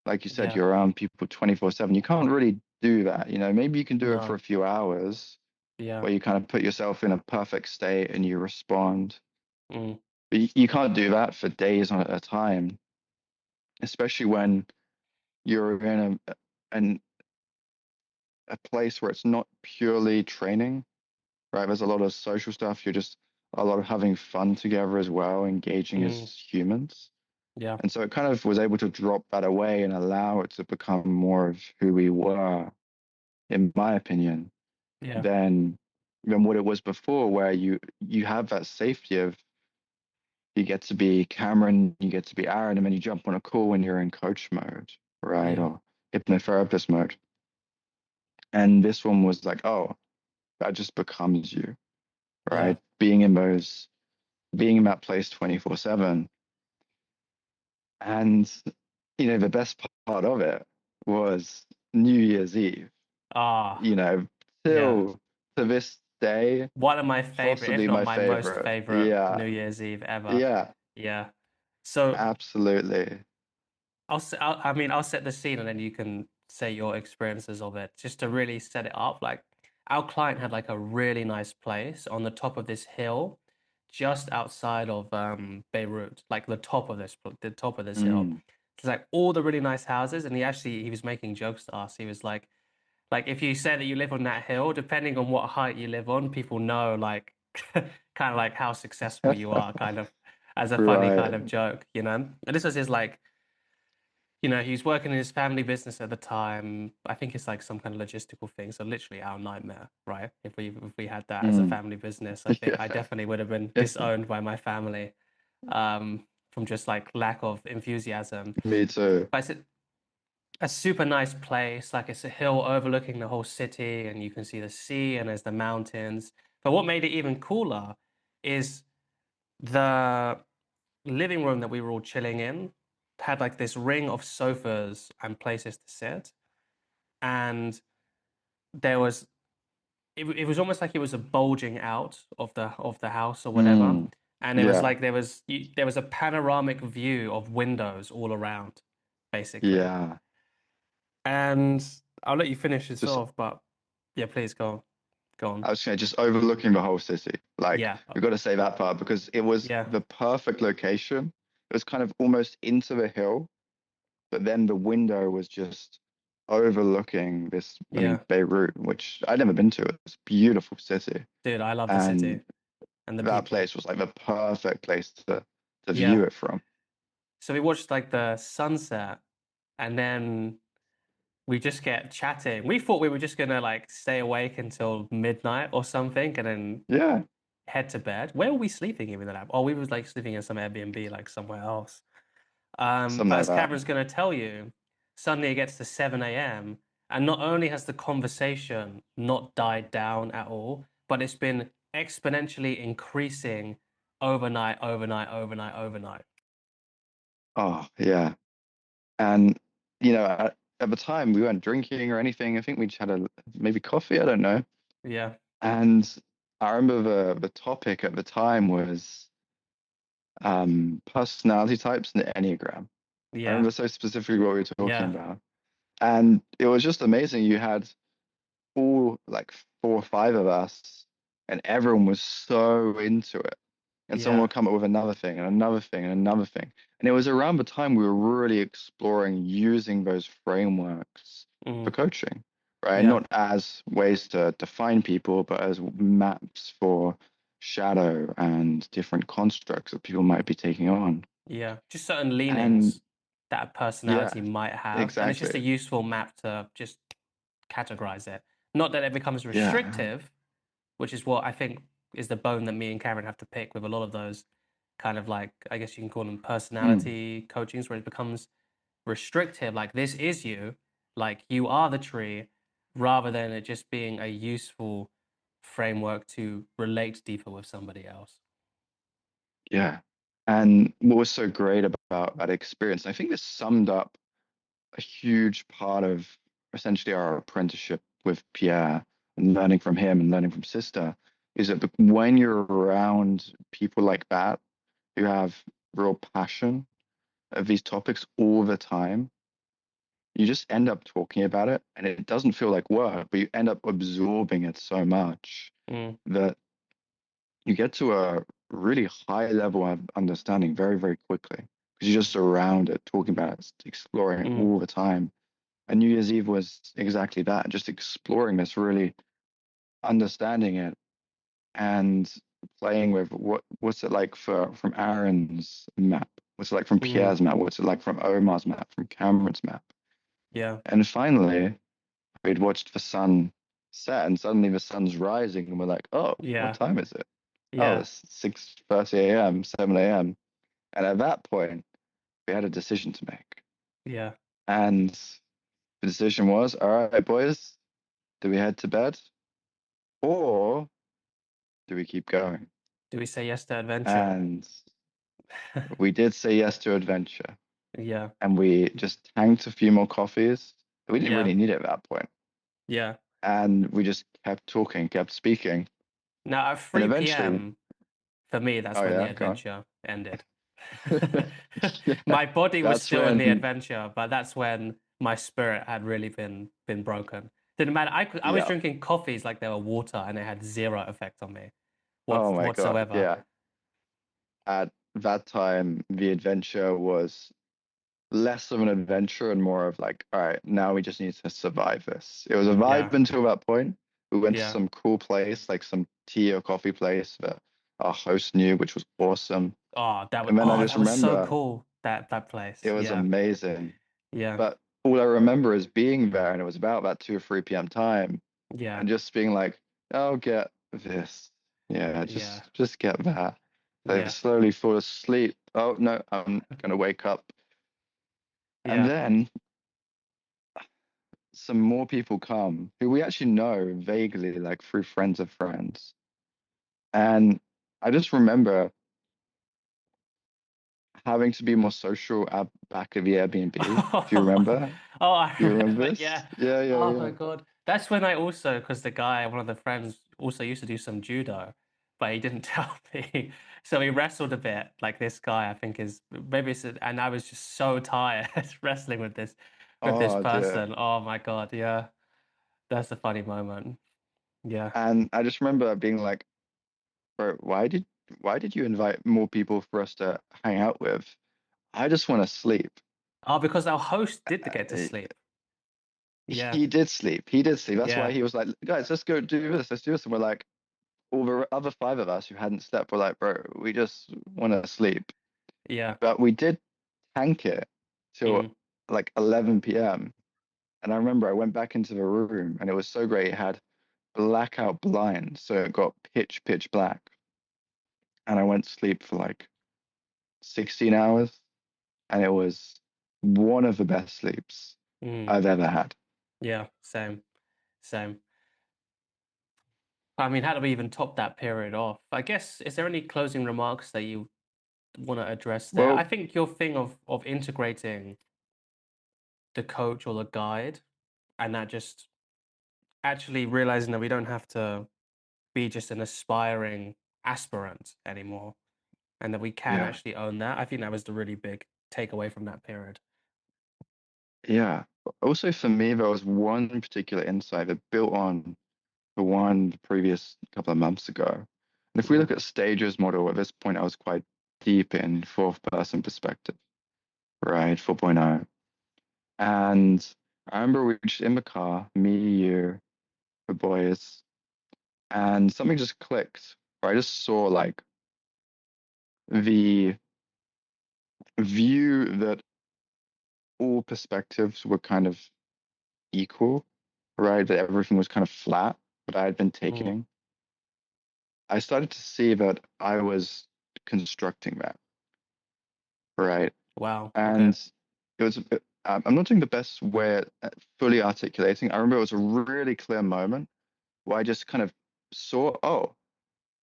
Like you said, yeah, you're around people 24/7. You can't really do that. Maybe you can do it for no, a few hours yeah, where you kind of put yourself in a perfect state and you respond. mm, But you can't do that for days on at a time, especially when you're in an, a place where it's not purely training, right? There's a lot of social stuff. You're just a lot of having fun together as well, engaging as mm, humans. yeah, And so it kind of was able to drop that away and allow it to become more of who we were, in my opinion, yeah, then than what it was before, where you have that safety of you get to be Cameron, you get to be Aaron, and then you jump on a call when you're in coach mode, right? Yeah, Or hypnotherapist mode. And this one was like, oh, that just becomes you, yeah. right? Being in that place 24/7. And, the best part of it was New Year's Eve, Ah, you know, yeah. till to this day, One of my favorite, if possibly not my my most favorite. favorite Yeah, New Year's Eve ever. yeah, Yeah. So absolutely. I mean, I'll set the scene and then you can say your experiences of it just to really set it up. Like our client had like a really nice place on the top of this hill just outside of Beirut, like the top of this hill. Mm. It's like all the really nice houses and he was making jokes to us. He was like if you say that you live on that hill, depending on what height you live on, people know like kind of like how successful you are, kind of as a funny kind Right. of joke, you know? And this was his like he was working in his family business at the time. I think it's like some kind of logistical thing. So literally our nightmare, right? If we had that as a Mm. family business, I think I Yeah, definitely would have been disowned by my family, from just like lack of enthusiasm. me too. But it's a super nice place. Like it's a hill overlooking the whole city, and you can see the sea and there's the mountains. But what made it even cooler is the living room that we were all chilling in had like this ring of sofas and places to sit. And there was it was almost like it was a bulging out of the house or whatever. Mm. And it was Yeah, like there was a panoramic view of windows all around, basically. yeah. And I'll let you finish this Just off, but yeah, please go on. I was saying, just overlooking the whole city. Like Yeah, we've got to say that part because it was yeah, the perfect location. It was kind of almost into the hill, but then the window was just overlooking this. I mean, yeah. Beirut, which I'd never been to. It's a beautiful city, Dude, I love the city and and the that people. place was like the perfect place to view Yeah. it from. So we watched like the sunset and then we just get chatting. We thought we were just gonna like stay awake until midnight or something and then Yeah, head to bed. Where were we sleeping even in that? Oh, we was like sleeping in some Airbnb like somewhere else. something But like as that. Cameron's gonna tell you, suddenly it gets to 7 a.m. and not only has the conversation not died down at all, but it's been exponentially increasing overnight, overnight, overnight, overnight. Oh, yeah. And at the time we weren't drinking or anything. I think we just had a maybe coffee. I don't know. Yeah, And I remember the topic at the time was personality types and the Enneagram. I yeah, remember so specifically what we were talking yeah, about. And it was just amazing. You had all like four or five of us, and everyone was so into it. And someone yeah. would come up with another thing and another thing and another thing. And it was around the time we were really exploring using those frameworks for Mm, coaching, right? yeah. Not as ways to define people, but as maps for shadow and different constructs that people might be taking on. Yeah, just certain And leanings that a yeah, personality might have, and it's just a exactly. useful map to just categorize it. Not that it becomes Yeah. restrictive, which is what I think is the bone that me and Karen have to pick with a lot of those kind of like, I guess you can call them Mm, personality coachings, where it becomes restrictive, like this is you, like you are the tree, rather than it just being a useful framework to relate deeper with somebody else. yeah. And what was so great about that experience, I think this summed up a huge part of essentially our apprenticeship with Pierre and learning from him and learning from Sister is that when you're around people like that who have real passion of these topics all the time, you just end up talking about it and it doesn't feel like work, but you end up absorbing it so much Mm, that you get to a really high level of understanding very, very quickly because you're just around it, talking about it, exploring it mm, all the time. And New Year's Eve was exactly that, just exploring this, really understanding it and playing with what's it like from Aaron's map? What's it like from mm, Pierre's map? What's it like from Omar's map? From Cameron's map? yeah, And finally, we'd watched the sun. set, and suddenly the sun's rising, and we're like, oh, what Yeah. time is it? Oh, Yeah. it's 6:30 a.m., 7 a.m. And at that point, we had a decision to make. Yeah. And the decision was, all right, boys, do we head to bed or do we keep going? Do we say yes to adventure? And we did say yes to adventure. Yeah. And we just tanked a few more coffees. We didn't Yeah. really need it at that point. Yeah. And we just kept talking, kept speaking. Now at And 3 eventually, p.m., for me, that's oh when the yeah, go adventure ended. on. Yeah, My body was that's still in the when, adventure, but that's when my spirit had really been broken. Didn't matter. I was yeah. drinking coffees like they were water, and it had zero effect on me Oh my God. whatsoever. Yeah. At that time, the adventure was less of an adventure and more of like, all right, now we just need to survive this. It was a Yeah, vibe until that point. We went to yeah. some cool place, like some tea or coffee place that our host knew, which was awesome. And then I Oh, just that was so remember cool. That it place. was Yeah, amazing. yeah, But all I remember is being there, and it was about that 2 or 3 p.m. time, yeah, and just being like, "I'll get this, yeah, yeah, just get that." So yeah, slowly fall asleep. Oh no, I'm gonna wake up, and yeah. then some more people come who we actually know vaguely, like through friends of friends, and I just remember having to be more social at back of the Airbnb. Do you remember? Oh, I Do you remember remember. this? Yeah. Yeah, yeah, Oh my yeah. God. That's when I also, because the guy, one of the friends, also used to do some judo, but he didn't tell me. So he wrestled a bit. Like this guy, I think is maybe it's, and I was just so tired wrestling with this Oh dear. person. Oh my God. Yeah. That's a funny moment. Yeah. And I just remember being like, bro, why did you invite more people for us to hang out with? I just want to sleep. Oh, because our host did get to Uh, sleep. Yeah. He did sleep. He did sleep. That's why Yeah. he was like, guys, let's go do this. Let's do this. And we're like, all the other five of us who hadn't slept were like, bro, we just want to sleep. Yeah. But we did tank it till Mm, like 11 p.m. And I remember I went back into the room and it was so great. It had blackout blinds, so it got pitch black. And I went to sleep for like 16 hours. And it was one of the best sleeps mm. I've ever had. Yeah. Same. Same. I mean, how do we even top that period off? I guess, is there any closing remarks that you want to address there? I Well, think your thing of integrating the coach or the guide and that just actually realizing that we don't have to be just an aspiring aspirant anymore and that we can yeah, actually own that. I think that was the really big takeaway from that period. yeah. Also, for me, there was one particular insight that built on the one the previous couple of months ago. And if we Mm, look at Stage's model, at this point, I was quite deep in fourth person perspective, right? 4.0. And I remember we were just in the car, me, you, the boys, and something just clicked. Where I just saw like the view that all perspectives were kind of equal, right? That everything was kind of flat, that I had been mm. taking. I started to see that I was constructing that, right? Wow. Okay. And it was, I'm not doing the best way at fully articulating. I remember it was a really clear moment where I just kind of saw, oh,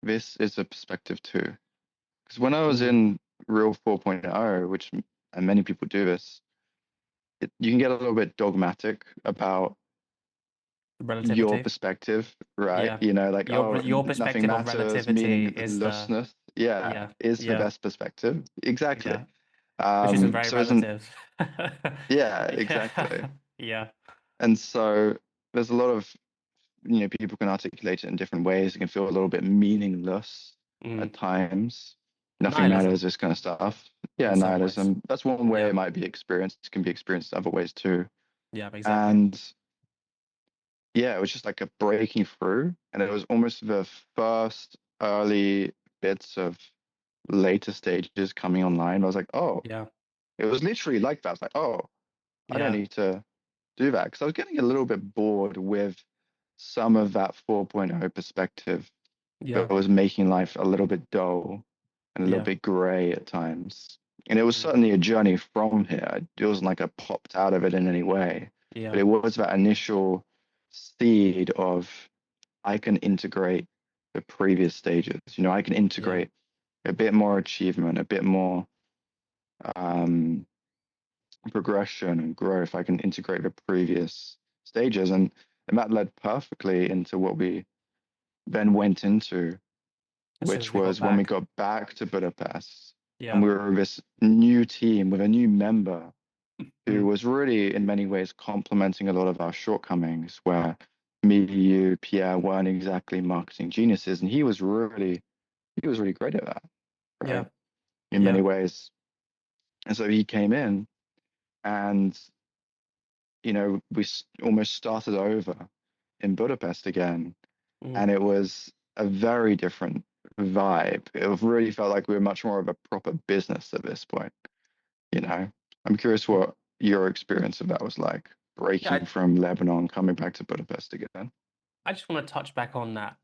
this is a perspective too. Because when I was Mm. in Real 4.0, which and many people do this, you can get a little bit dogmatic about your Relativity. perspective, right? Yeah. You know, like, oh, Your nothing perspective of matters, relativity is the, meaninglessness. Yeah, yeah. is the Yeah. best perspective. Exactly. Yeah. Which isn't very So isn't, relative. yeah, exactly. Yeah. Yeah. And so there's a lot of, people can articulate it in different ways. It can feel a little bit meaningless Mm. at times. Nothing matters, Nihilism this kind of stuff. Yeah, in some ways. nihilism. That's one way Yeah. it might be experienced. It can be experienced other ways too. Yeah, exactly. And yeah, it was just like a breaking through. And it was almost the first early bits of later stages coming online. I was like, oh, Yeah. it was literally like that. I was like, oh, I don't Yeah. need to do that. Because I was getting a little bit bored with some of that 4.0 perspective Yeah. that was making life a little bit dull and a little Yeah. bit gray at times. And it was Mm. certainly a journey from here. It wasn't like I popped out of it in any way, but Yeah. it was that initial seed of I can integrate the previous stages. I can Yeah. integrate a bit more achievement, a bit more um, progression and growth. I can integrate the previous stages, and that led perfectly into what we then went into, As soon as which we got was when we back. got back to Budapest and Yeah. we were this new team with a new member who Mm. was really, in many ways, complementing a lot of our shortcomings, where me, you, Pierre weren't exactly marketing geniuses, and he was really great at that, Yeah. right? In many Yeah. ways. And so he came in and, we almost started over in Budapest again. Mm. And it was a very different vibe. It really felt like we were much more of a proper business at this point, you know. I'm curious what your experience of that was like, Yeah. breaking from Lebanon, coming back to Budapest again. I just want to touch back on that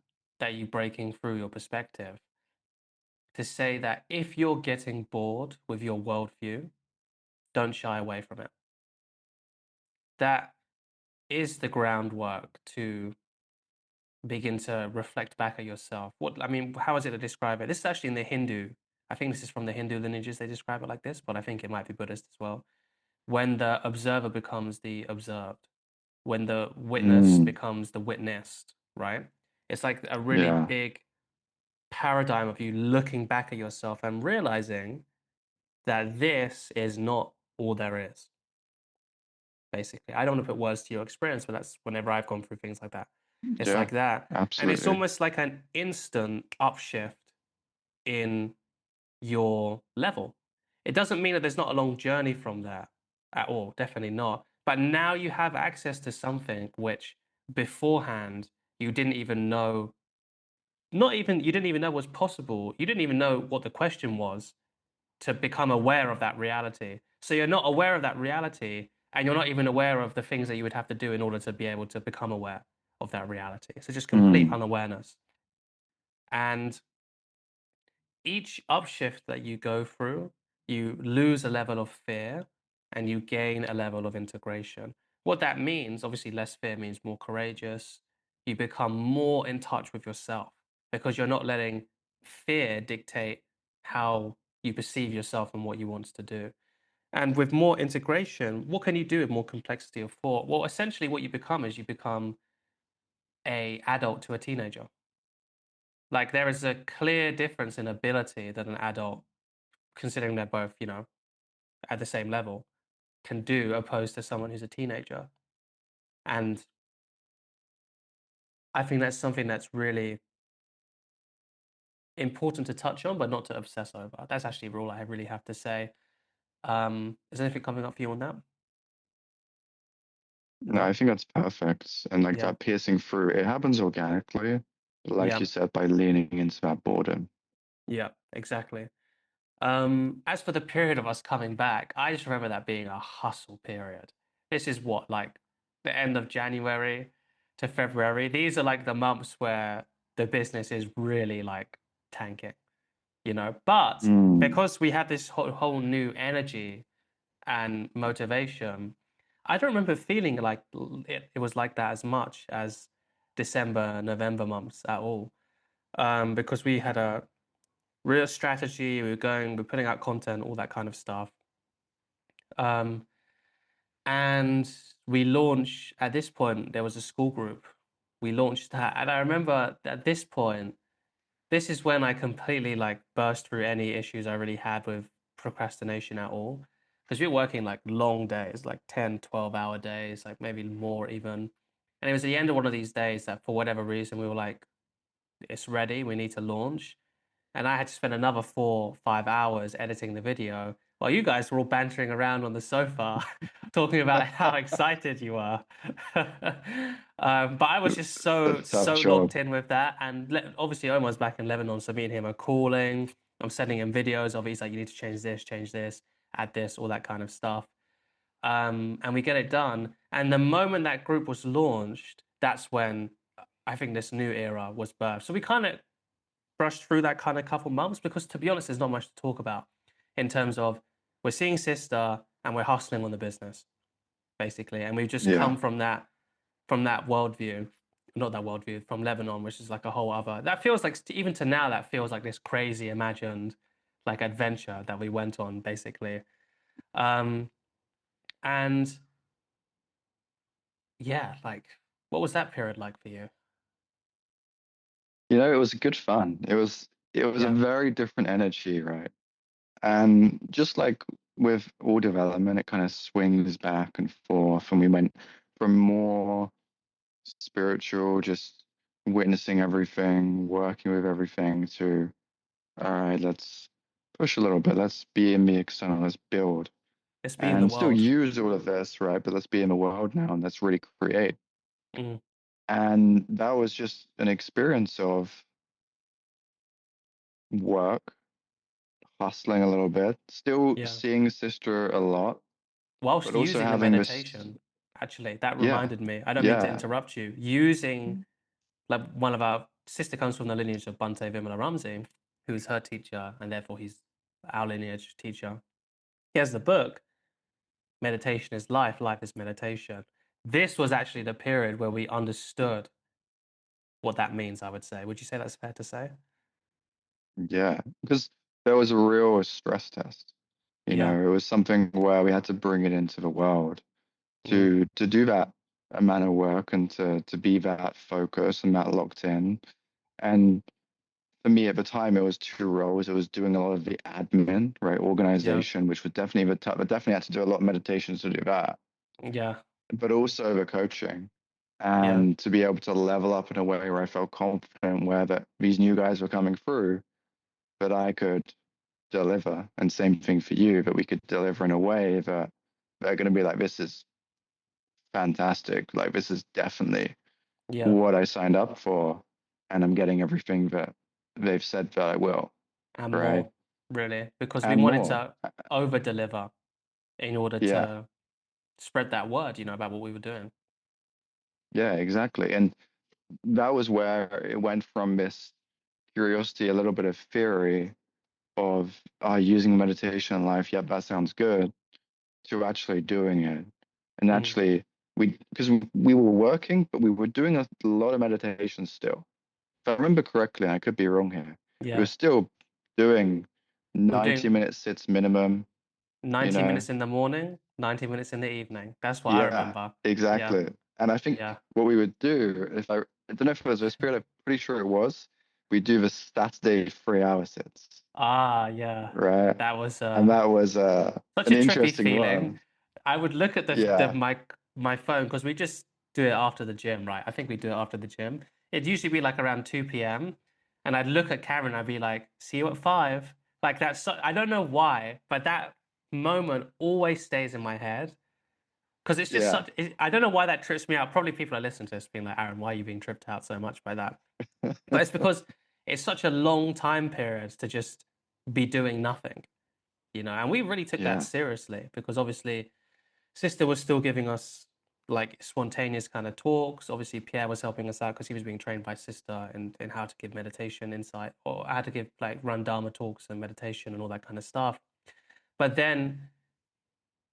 you breaking through your perspective to say that if you're getting bored with your worldview, don't shy away from it. That is the groundwork to begin to reflect back at yourself. How is it to describe it? This is actually in the Hindu. I think this is from the Hindu lineages. They describe it like this, but I think it might be Buddhist as well. When the observer becomes the observed, when the witness Mm, becomes the witnessed, right? It's like a really yeah. big paradigm of you looking back at yourself and realizing that this is not all there is, basically. I don't know if it was to your experience, but that's whenever I've gone through things like that. It's Yeah, like that. And it's absolutely. almost like an instant upshift in your level. It doesn't mean that there's not a long journey from there at all, definitely not. But now you have access to something which beforehand you didn't even know, not even, you didn't even know was possible. You didn't even know what the question was to become aware of that reality. So you're not aware of that reality, and you're not even aware of the things that you would have to do in order to be able to become aware of that reality. So just complete Mm, unawareness. And each upshift that you go through, you lose a level of fear and you gain a level of integration. What that means, obviously, less fear means more courageous. You become more in touch with yourself because you're not letting fear dictate how you perceive yourself and what you want to do. And with more integration, what can you do with more complexity of thought? Well, essentially, what you become is you become a adult to a teenager. Like there is a clear difference in ability that an adult, considering they're both, at the same level, can do opposed to someone who's a teenager. And I think that's something that's really important to touch on, but not to obsess over. That's actually all I really have to say. Is anything coming up for you on that? no, I No? think that's perfect. And like Yeah. that piercing through, it happens organically, like Yeah. you said, by leaning into that boredom. Yeah. Exactly. As for the period of us coming back, I just remember that being a hustle period. This is what, like the end of January to February. These are like the months where the business is really like tanking, But Mm, because we had this whole new energy and motivation, I don't remember feeling like it was like that as much as December, November months at all. Because we had a real strategy. We're putting out content, all that kind of stuff. Um, and we launched at this point, there was a school group. We launched that. And I remember at this point, this is when I completely like burst through any issues I really had with procrastination at all. Because we were working like long days, like 10, 12-hour days, like maybe more even. And it was the end of one of these days that for whatever reason, we were like, it's ready, we need to launch. And I had to spend another 4, 5 hours editing the video while you guys were all bantering around on the sofa talking about how excited you are. But I was just a so tough so job. locked in with that, and obviously Omar's back in Lebanon, so me and him are calling. I'm sending him videos of he's like, you need to change this, add this, all that kind of stuff. And we get it done. And the moment that group was launched, that's when I think this new era was birthed. So we kind of brushed through that kind of couple months because, to be honest, there's not much to talk about in terms of we're seeing sister and we're hustling on the business basically, and we've just Yeah. come from that worldview, not that worldview, from Lebanon, which is like a whole other. That feels like even to now that feels like this crazy imagined like adventure that we went on basically. Um, and yeah, like what was that period like for you? It was good fun. It was a Yeah, very different energy, right? And just like with all development, it kind of swings back and forth, and we went from more spiritual, just witnessing everything, working with everything, to all right, let's push a little bit. Let's be in the external. Let's build let's be in the and still world. use all of this, right? But let's be in the world now and let's really create. Mm, And that was just an experience of work, hustling a little bit, still yeah. seeing sister a lot, but Whilst also using the having this, meditation, actually, that yeah, reminded me. I don't mean to yeah, interrupt you. Using like one of our sister comes from the lineage of Bante Vimala Ramsey, who's her teacher, and therefore he's our lineage teacher. He has the book, Meditation is Life, Life is Meditation. This was actually the period where we understood what that means, I would say. Would you say that's fair to say? yeah, because there was a real stress test. Yeah. It was something where we had to bring it into the world Mm, to do that amount of work and to be that focused and that locked in. And for me at the time, it was two roles. It was doing a lot of the admin, right, yeah. organization, which was definitely but definitely had to do a lot of meditations to do that, Yeah. but also the coaching Yeah. and to be able to level up in a way where I felt confident where that these new guys were coming through, that I could deliver. And same thing for you, that we could deliver in a way that they're going to be like, this is fantastic. Like, this is definitely Yeah. what I signed up for. And I'm getting everything that they've said that I will. And Right. more, really, because we And wanted more. to over deliver in order Yeah. to spread that word, about what we were doing. Yeah, exactly. And that was where it went from this curiosity, a little bit of theory of using meditation in life. Yep, that sounds good, to actually doing it. And Mm, actually, because we were working, but we were doing a lot of meditation still. If I remember correctly, and I could be wrong here, we were yeah. still doing We were 90 doing minute sits minimum, you 90 know? minutes in the morning, 90 minutes in the evening. That's what I Yeah, remember. Yeah. exactly. And I think Yeah. what we would do, if I don't know if it was this period, I'm pretty sure it was, we do the Saturday 3 hour sits, Ah, yeah. right? That was And that was such an a trippy interesting feeling. one. I would look at the Yeah, my phone because we just do it after the gym, right? I think we do it after the gym. It'd usually be like around 2 p.m. and I'd look at Karen and I'd be like, "See you at 5." Like that's I don't know why, but that moment always stays in my head because it's just yeah, I don't know why that trips me out. Probably people are listening to this being like, "Aaron, why are you being tripped out so much by that?" But it's because it's such a long time period to just be doing nothing, and we really took that yeah, seriously because obviously Sister was still giving us like spontaneous kind of talks. Obviously, Pierre was helping us out because he was being trained by Sister in how to give meditation insight or how to give like run Dharma talks and meditation and all that kind of stuff. But then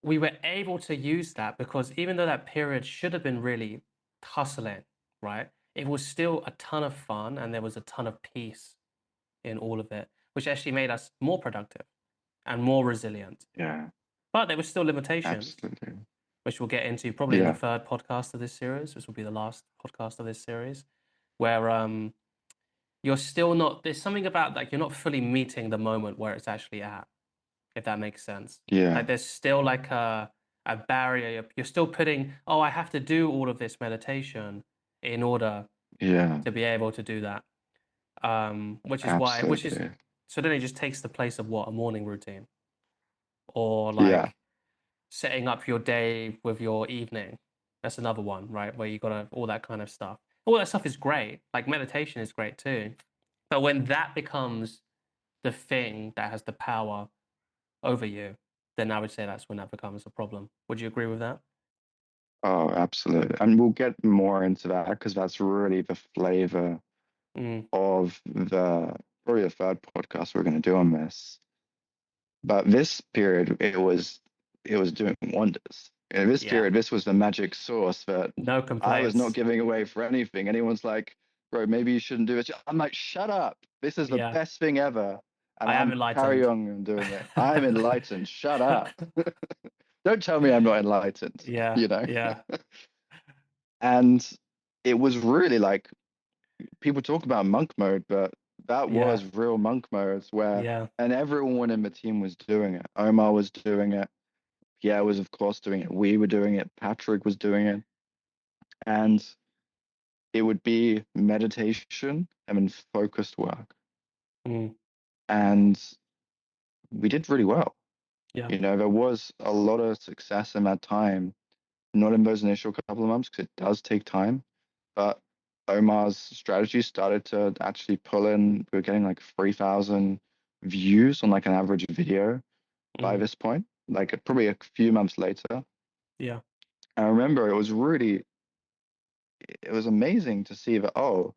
we were able to use that because even though that period should have been really hustling, right? It was still a ton of fun and there was a ton of peace in all of it, which actually made us more productive and more resilient. yeah, But there were still limitations, absolutely. which we'll get into probably in the Yeah, third podcast of this series, which will be the last podcast of this series, where you're still not, there's something about like you're not fully meeting the moment where it's actually at, if that makes sense. yeah, Like there's still like a barrier. You're still putting, oh, I have to do all of this meditation in order yeah, to be able to do that. Which is absolutely. so then it just takes the place of what a morning routine or Yeah, like setting up your day with your evening. That's another one, right? Where you gotta all that kind of stuff. All that stuff is great. Like meditation is great too. But when that becomes the thing that has the power over you, then I would say that's when that becomes a problem. Would you agree with that? Oh, absolutely. And we'll get more into that because that's really the flavor Mm, of the probably the third podcast we're going to do on this. But this period, it was doing wonders. In this yeah, period, this was the magic sauce that no I was not complaints. giving away for anything. Anyone's like, bro, maybe you shouldn't do it. I'm like, shut up. This is the Yeah, best thing ever. And I am I'm carry enlightened. on and doing it. I'm enlightened. Shut up. Don't tell me I'm not enlightened, Yeah, you know? yeah, And it was really like people talk about monk mode, but that yeah, was real monk mode where, yeah. and everyone in the team was doing it. Omar was doing it. Pierre was, of course, doing it. We were doing it. Patrick was doing it. And it would be meditation and then focused work. Mm, And we did really well. yeah, You know, there was a lot of success in that time, not in those initial couple of months because it does take time. But Omar's strategy started to actually pull in. We were getting like 3,000 views on like an average video by mm, this point, like probably a few months later. yeah, I remember it was amazing to see that, oh,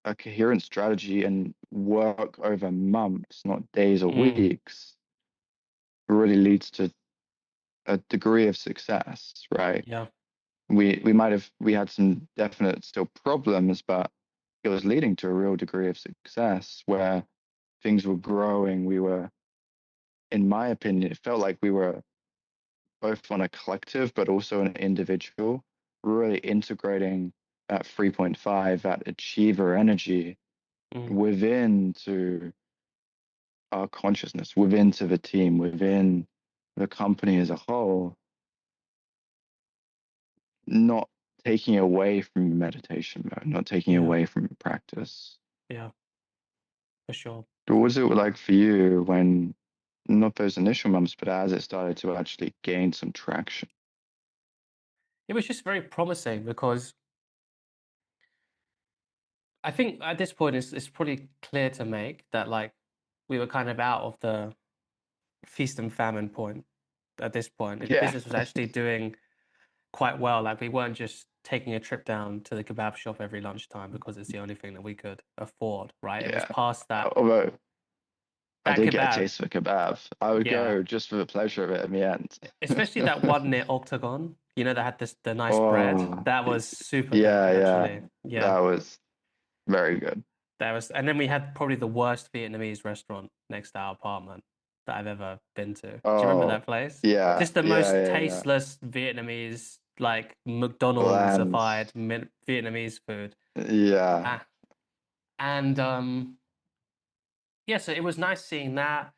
a coherent strategy and work over months, not days or mm, weeks, really leads to a degree of success, right? yeah, We had some definite still problems, but it was leading to a real degree of success where things were growing. We were, in my opinion, it felt like we were both on a collective, but also an individual, really integrating that 3.5, that achiever energy mm, within to our consciousness, within to the team, within the company as a whole, not taking away from meditation mode, not taking yeah, away from practice. yeah, for sure. What was it like for you when not those initial months, but as it started to actually gain some traction? It was just very promising because I think at this point it's pretty clear to make that like we were kind of out of the feast and famine point at this point. The Yeah, business was actually doing quite well. Like we weren't just taking a trip down to the kebab shop every lunchtime because it's the only thing that we could afford, right? It was yeah. past that Although I that did get a kebab, taste of a kebab, I would yeah. go just for the pleasure of it in the end. Especially that one near Octagon, that had the nice bread. Oh, That was super good, yeah, yeah. actually. Yeah. That was very good. That was, and then we had probably the worst Vietnamese restaurant next to our apartment that I've ever been to. Do you remember Oh, that place? yeah, Just the yeah, most yeah, yeah. tasteless Vietnamese, like Bland. McDonald's-ified Vietnamese food. Yeah. Ah, and yeah, so it was nice seeing that.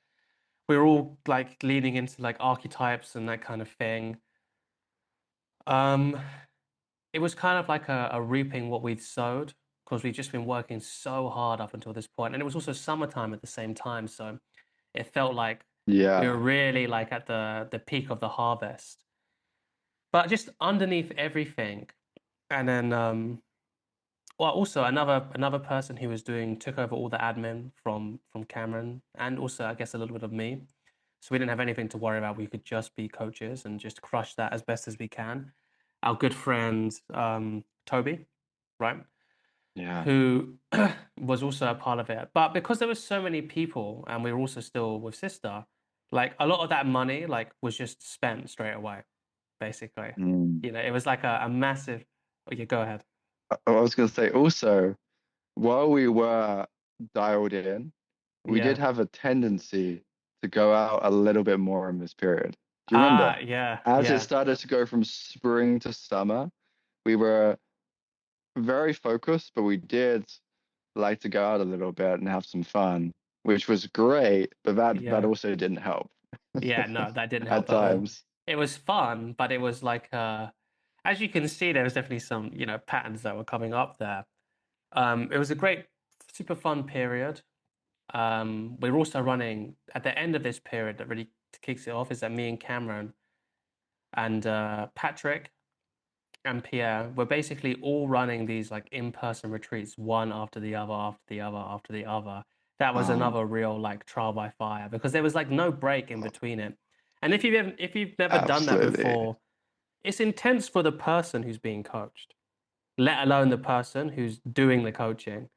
We were all like leaning into like archetypes and that kind of thing. Um, it was kind of like a reaping what we'd sowed because we'd just been working so hard up until this point, and it was also summertime at the same time, so it felt like we were Yeah. really like at the peak of the harvest. But just underneath everything, and then well, also another person who was doing took over all the admin from Cameron, and also I guess a little bit of me. So we didn't have anything to worry about. We could just be coaches and just crush that as best as we can. Our good friend Toby, right? Yeah. Who was also a part of it. But because there were so many people and we were also still with Sister, like a lot of that money like was just spent straight away, basically. Mm. It was like a massive. Oh, yeah, go ahead. I was going to say also, while we were dialed in, we did Yeah. have a tendency to go out a little bit more in this period. Do you remember? Yeah, As it yeah, started to go from spring to summer, we were very focused, but we did like to go out a little bit and have some fun, which was great, but that yeah. also didn't help Yeah, no, that didn't at help at all. times. It was fun, but it was like as you can see, there was definitely some, patterns that were coming up there. It was a great, super fun period. We were also running at the end of this period that really kicks it off is that me and Cameron and Patrick and Pierre were basically all running these like in-person retreats, one after the other, after the other, after the other. That was Uh, another real like trial by fire because there was like no break in between it. And if you've never done that Absolutely. before, it's intense for the person who's being coached, let alone the person who's doing the coaching.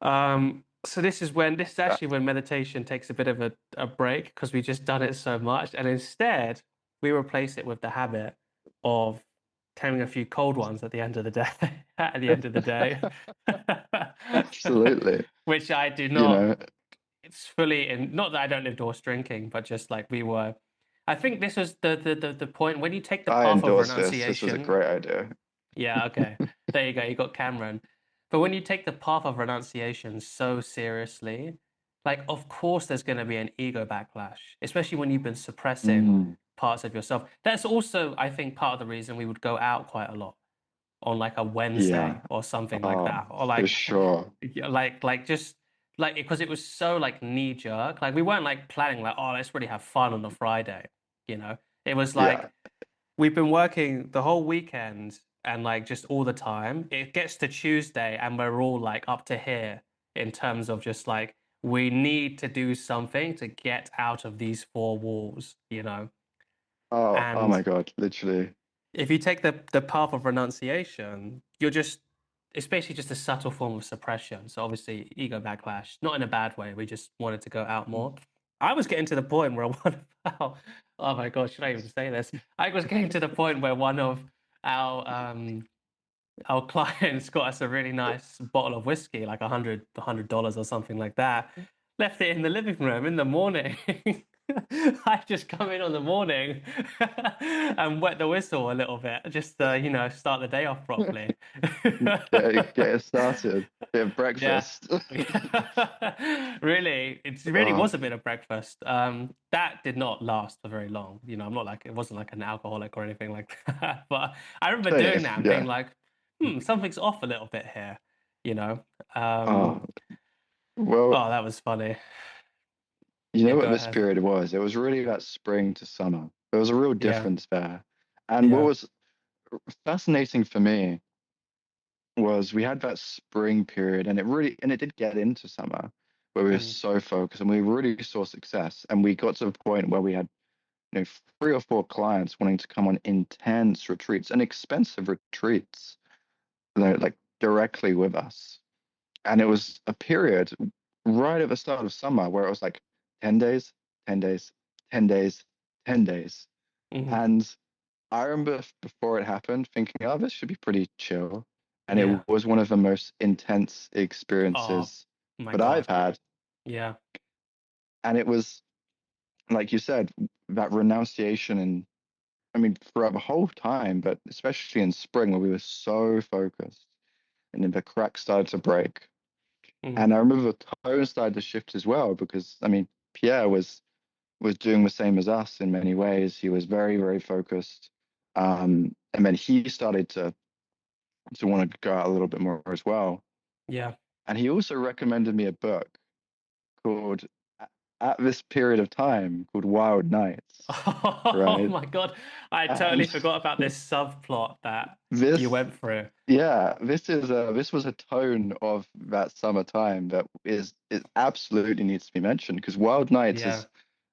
So this is Yeah. actually when meditation takes a bit of a break because we just done it so much. And instead we replace it with the habit of having a few cold ones at the end of the day, at the end of the day. Absolutely. Which I do You not, know, it's fully in, not that I don't endorse drinking, but just like we were, I think this was the point when you take the I path of endorse this. This was a renunciation. great idea. Yeah, okay. There you go. You got Cameron. But when you take the path of renunciation so seriously, like, of course, there's going to be an ego backlash, especially when you've been suppressing Mm, parts of yourself. That's also, I think, part of the reason we would go out quite a lot on like a yeah. Wednesday or something like Oh, that, or for like, sure. yeah, like just like because it was so like knee jerk. Like we weren't like planning like, oh, let's really have fun on a Friday, you know. It was Yeah. like we've been working the whole weekend and like just all the time. It gets to Tuesday and we're all like up to here in terms of just like we need to do something to get out of these four walls, you know. Oh And my God, literally. if you take the path of renunciation, you're just it's basically just a subtle form of suppression. So obviously ego backlash, not in a bad way. We just wanted to go out more. I was getting to the point where one of oh my gosh, should I even say this? I was getting to the point where one of our our clients got us a really nice bottle of whiskey, like $100 or something like that. Left it in the living room in the morning. I just come in on the morning and wet the whistle a little bit, just to, start the day off properly. Get it started. Bit of Yeah. breakfast. Really, it really Oh, was a bit of breakfast. That did not last for very long. I'm not like it wasn't like an alcoholic or anything like that. But I remember doing that and being yeah. like, something's off a little bit here, you know. Oh, Um, well, oh, that was funny. you Yeah, know what go this ahead. period was? It was really that spring to summer. There was a real Yeah, difference there. And what yeah, was fascinating for me was we had that spring period and it did get into summer where we were mm, so focused and we really saw success. And we got to a point where we had, you know, 3 or 4 clients wanting to come on intense retreats and expensive retreats, like directly with us. And it was a period right at the start of summer where it was like 10 days, 10 days, 10 days, 10 days. mm, And I remember before it happened thinking, oh, this should be pretty chill. And yeah. it was one of the most intense Oh experiences my that I've God. had. Yeah. And it was, like you said, that renunciation. And I mean, throughout the whole time, but especially in spring where we were so focused and then the cracks started to break. Mm, And I remember the tone started to shift as well because, I mean, Pierre was doing the same as us in many ways. He was very, very focused. And then he started to want to go out a little bit more as well. yeah. And he also recommended me a book called at this period of time called Wild Nights, Oh right? my God. I totally And forgot about this subplot that you this, went through. yeah, this was a tone of that summertime that is it absolutely needs to be mentioned because Wild Nights Yeah. is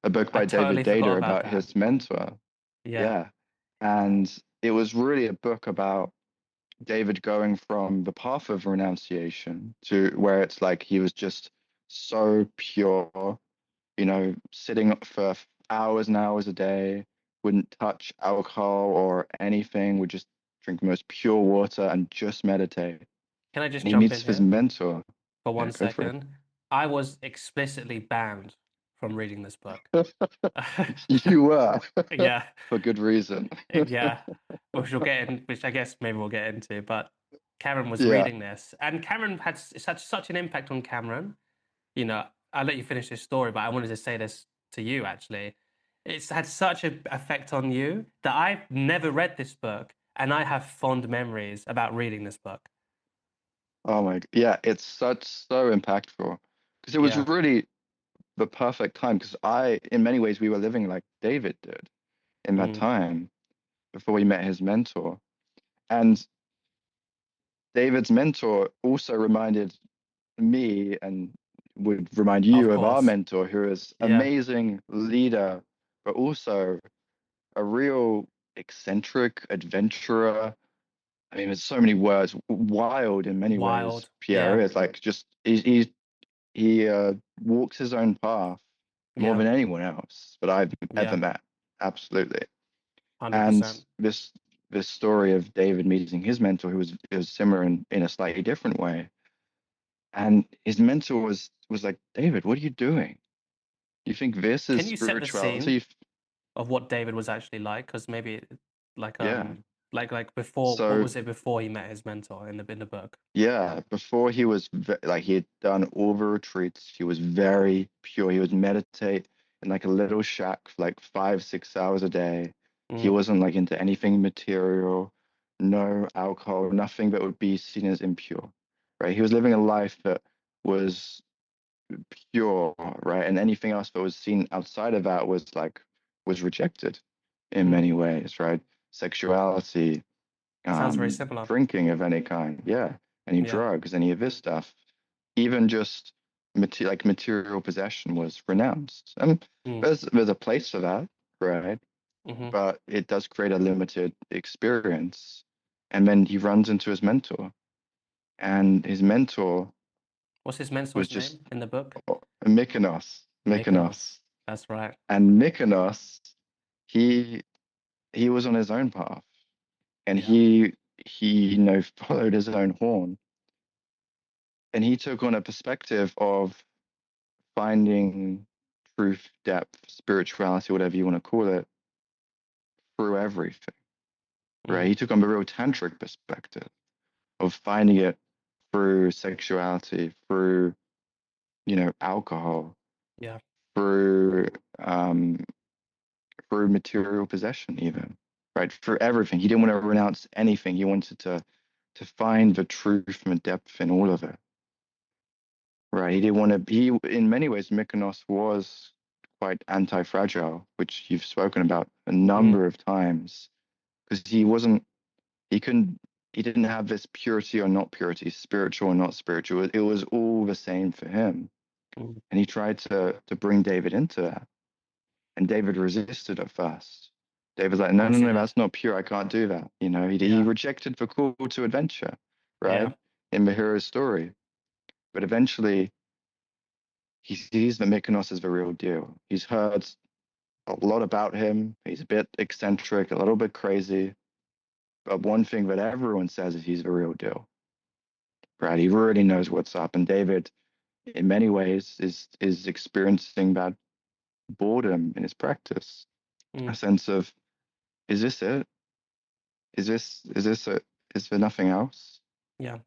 a book I by David totally forgot Data about about that. his mentor. Yeah. Yeah. And it was really a book about David going from the path of renunciation to where it's like he was just so pure, you know, sitting for hours and hours a day, wouldn't touch alcohol or anything, would just drink the most pure water and just meditate. Can I just And he jump in meets his here mentor. for Yeah, one go for second? I was explicitly banned from reading this book. it. You were Yeah. for good reason. Yeah. Which I guess maybe we'll get into, but Cameron was Yeah. reading this, and Cameron had such an impact on Cameron. I'll let you finish this story, but I wanted to say this to you actually. It's had such an effect on you that I've never read this book, and I have fond memories about reading this book. Oh my, yeah, it's such so impactful because it was Yeah. really the perfect time because in many ways, we were living like David did in that Mm. time before he met his mentor. And David's mentor also reminded me and would remind Of you of our course. mentor, who is Yeah. amazing leader, but also a real. eccentric, adventurer. I mean, there's so many words. Wild in many ways. Wild. Pierre Yeah. is like just he walks his own path more Yeah. than anyone else that I've ever Yeah. met. Absolutely. And 100%. this story of David meeting his mentor, who was similar in a slightly different way. And his mentor was like, David, what are you doing? You think this is Can you set the scene spirituality? of what David was actually like? Because maybe like Yeah. like before, what So was it before he met his mentor in the book? yeah, before he was like he had done all the retreats, he was very pure. He would meditate in like a little shack for like 5, 6 hours a day. He Mm, wasn't like into anything material, no alcohol, nothing that would be seen as impure, right? He was living a life that was pure, right? And anything else that was seen outside of that was rejected in mm. many ways, right? Sexuality, Sounds very similar. drinking of any kind, yeah, any Yeah. drugs, any of this stuff, even just like material possession was renounced. And Mm, there's a place for that, right? hmm. But it does create a limited experience. And then he runs into his mentor, and his mentor What's his was mentor's just name in the book? Mykonos, Mykonos. Mykonos, That's right. and Mykonos, he he was on his own path, and Yeah. he followed his own horn, and he took on a perspective of finding truth, depth, spirituality, whatever you want to call it, through everything, right? Mm, He took on the real tantric perspective of finding it through sexuality, through, alcohol, yeah. through, um, through material possession, even, right? For everything. He didn't want to renounce anything. He wanted to find the truth and the depth in all of it. Right. He didn't want to, in many ways, Mykonos was quite anti-fragile, which you've spoken about a Mm, number of times, because he couldn't, he didn't have this purity or not purity, spiritual or not spiritual. It was all the same for him. mm. And he tried to bring David into that. And David resisted at first. David's like, Of no, no, course he no, did. that's not pure. I can't do that. He Yeah. rejected the call to adventure, right? Yeah. In the hero's story. But eventually, he sees that Mykonos is the real deal. He's heard a lot about him. He's a bit eccentric, a little bit crazy. But one thing that everyone says is he's the real deal, right? He really knows what's up. And David, in many ways, is experiencing that boredom in his practice, a Mm, sense of, is this it? Is there nothing else? yeah.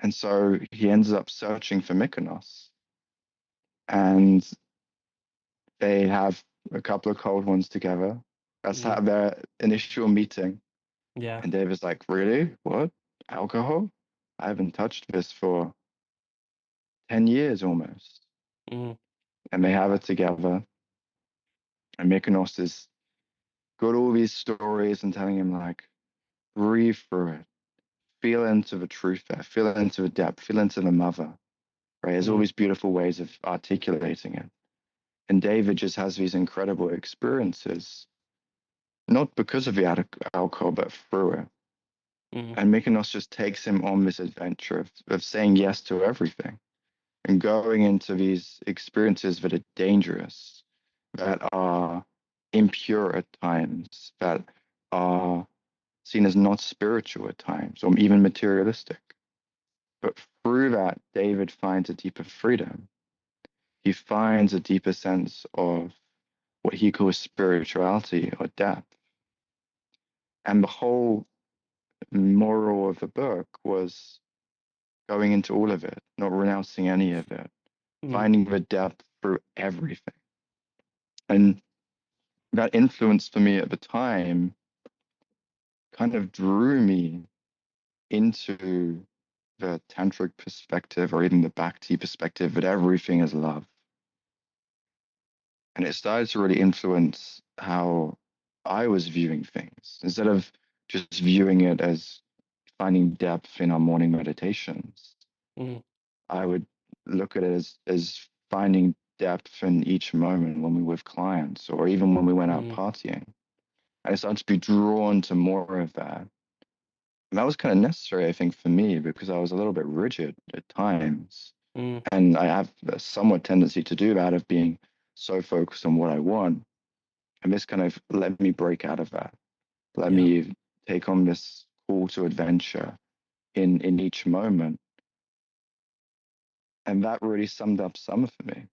And so he ends up searching for Mykonos, and they have a couple of cold ones together. That's how Mm, their initial meeting. yeah. And David's like, really? What? Alcohol? I haven't touched this for 10 years almost. Mm, And they have it together. And Mykonos has got all these stories and telling him, like, breathe through it. Feel into the truth there. Feel into the depth. Feel into the mother. Right? There's all mm, these beautiful ways of articulating it. And David just has these incredible experiences, not because of the alcohol, but through it. mm, And Mykonos just takes him on this adventure of saying yes to everything and going into these experiences that are dangerous, that are impure at times, that are seen as not spiritual at times, or even materialistic. But through that, David finds a deeper freedom. He finds a deeper sense of what he calls spirituality or depth. And the whole moral of the book was going into all of it, not renouncing any of it, mm, finding the depth through everything. And that influence for me at the time kind of drew me into the tantric perspective or even the bhakti perspective that everything is love. And it started to really influence how I was viewing things instead of just viewing it as finding depth in our morning meditations. mm, I would look at it as finding depth in each moment when we were with clients or even when we went out mm, partying. And I started to be drawn to more of that. And that was kind of necessary, I think, for me because I was a little bit rigid at times. Mm, And I have a somewhat tendency to do that of being so focused on what I want. And this kind of let me break out of that, let yeah. me take on this call to adventure in each moment. And that really summed up summer for me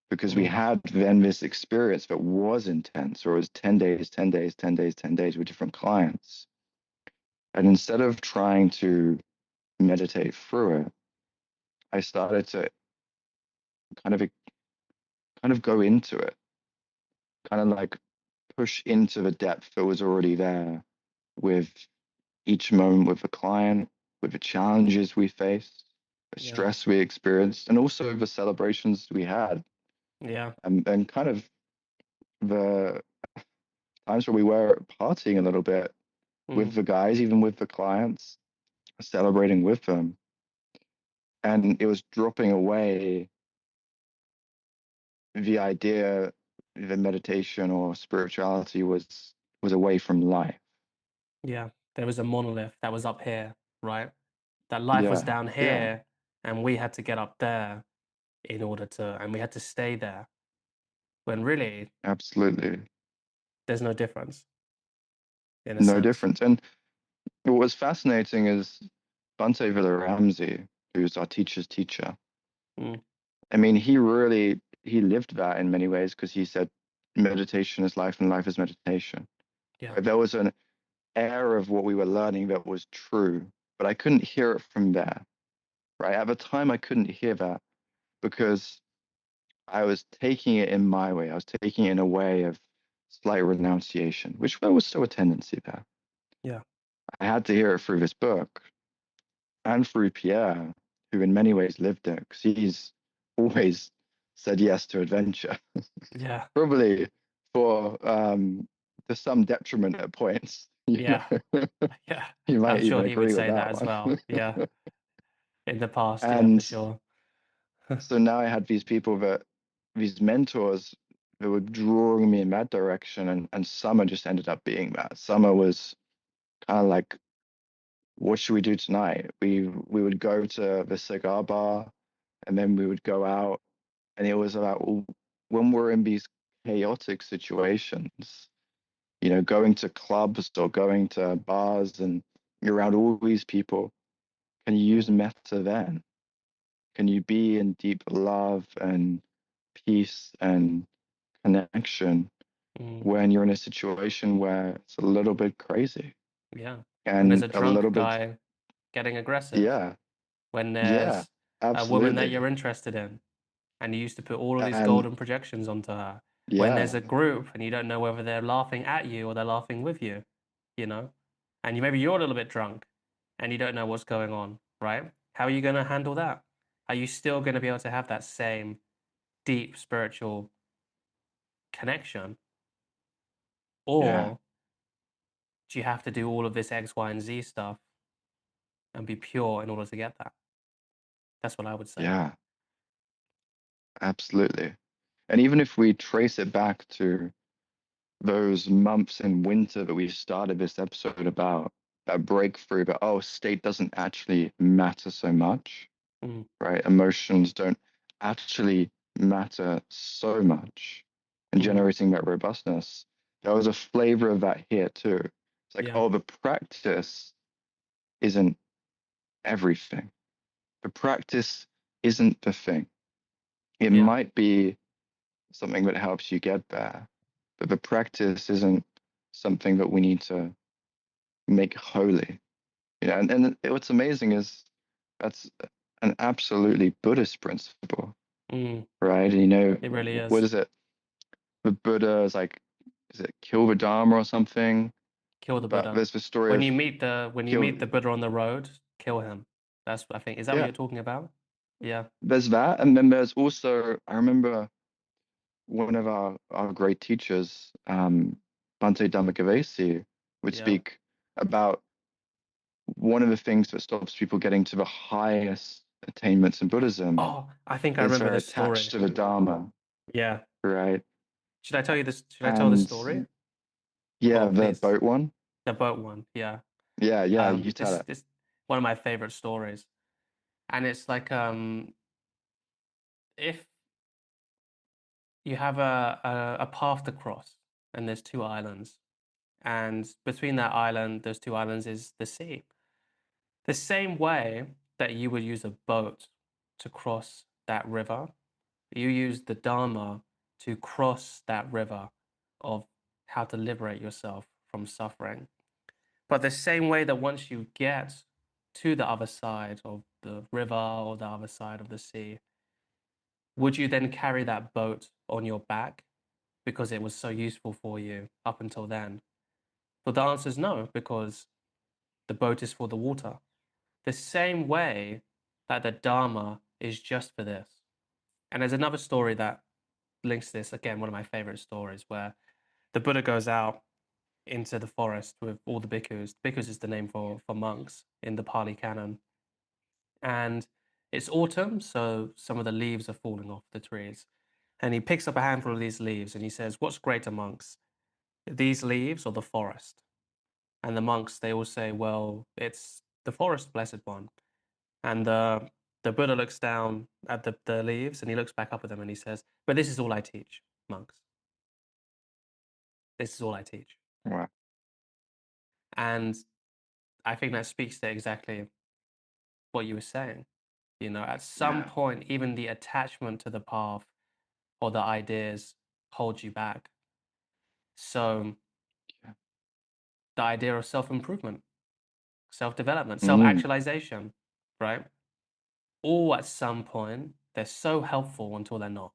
because we Mm, had then this experience that was intense, or it was 10 days, 10 days, 10 days, 10 days with different clients. And instead of trying to meditate through it, I started to kind of kind of go into it, kind of like push into the depth that was already there with each moment with the client, with the challenges we faced, the yeah. stress we experienced, and also the celebrations we had, Yeah. and kind of the times where we were partying a little bit with Mm, the guys, even with the clients, celebrating with them. And it was dropping away the idea that meditation or spirituality was away from life. yeah. There was a monolith that was up here, right? That life was Yeah, down yeah, here, and we had to get up there and we had to stay there. When really, absolutely. there's no difference in a No sense. difference. And what was fascinating is Bante Villa-Ramsey, who's our teacher's teacher. Mm, I mean, he lived that in many ways because he said meditation is life and life is meditation. yeah. Right? There was an air of what we were learning that was true, but I couldn't hear it from there. Right? At the time, I couldn't hear that because I was taking it in my way. I was taking it in a way of slight renunciation, which there was still a tendency there. Yeah. I had to hear it through this book and through Pierre, who in many ways lived it, because he's always said yes to adventure, Yeah. probably for to some detriment at points. Yeah. Yeah. You I'm might sure even he would agree with say that that as one. well. Yeah. In the past, yeah, for And sure. so now I had these people that these mentors that were drawing me in that direction, and Summer just ended up being that. Summer was kind of like, what should we do tonight? We would go to the cigar bar, and then we would go out, and it was about, well, when we're in these chaotic situations, going to clubs or going to bars and you're around all these people, can you use Mm, metta then? Can you be in deep love and peace and connection mm, when you're in a situation where it's a little bit crazy yeah. When there's and a a drunk little bit, guy getting aggressive, yeah, when yeah, there's a woman that absolutely. you're interested in, and you used to put all of these And golden projections onto her, when there's yeah, a group and you don't know whether they're laughing at you or they're laughing with you, you know, and maybe you're a little bit drunk and you don't know what's going on, right? How are you going to handle that? Are you still going to be able to have that same deep spiritual connection, yeah, or do you have to do all of this X, Y, and Z stuff and be pure in order to get that? That's what I would say. yeah, absolutely. And even if we trace it back to those months in winter that we started this episode about, that breakthrough that, oh, state doesn't actually matter so much, Mm, right? Emotions don't actually matter so much in mm, generating that robustness. There was a flavor of that here too. It's like, yeah, oh, the practice isn't everything. The practice isn't the thing. It yeah, might be something that helps you get there, but the practice isn't something that we need to make holy. And what's amazing is that's an absolutely Buddhist principle, mm, right? And it really what is. is it? The Buddha is like, is it kill the Dharma or something? Kill the But Buddha. there's the story of When you kill. meet the Buddha on the road, kill him. That's I think. Is that what Yeah, you're talking about? Yeah, there's that, and then there's also, I remember one of our great teachers, Bhante Dhammacavesi, would yeah. speak about one of the things that stops people getting to the highest attainments in Buddhism Oh, I think I is remember they're this attached story. to the Dharma, Yeah. right? Should I tell you this? Should I tell the And story? Yeah, Well, the please. boat one. The boat one, yeah. Yeah, yeah, you tell it. This one of my favorite stories, and it's like if you have a path to cross, and there's two islands, and between that island, those two islands is the sea. The same way that you would use a boat to cross that river, you use the Dharma to cross that river of how to liberate yourself from suffering. But the same way that once you get to the other side of the river or the other side of the sea, would you then carry that boat on your back because it was so useful for you up until then? Well, the answer is no, because the boat is for the water. The same way that the Dharma is just for this. And there's another story that links this, again, one of my favorite stories, where the Buddha goes out into the forest with all the bhikkhus. Bhikkhus is the name for monks in the Pali Canon. And it's autumn, so some of the leaves are falling off the trees. And he picks up a handful of these leaves and he says, "What's greater, monks, these leaves or the forest?" And the monks, they all say, "Well, it's the forest, blessed one." And the Buddha looks down at the leaves and he looks back up at them and he says, "But this is all I teach, monks. This is all I teach." Wow. And I think that speaks to exactly what you were saying. You know, at some Yeah. point, even the attachment to the path or the ideas hold you back. So Yeah. the idea of self-improvement, self-development, Mm, self-actualization, right? All at some point, they're so helpful until they're not.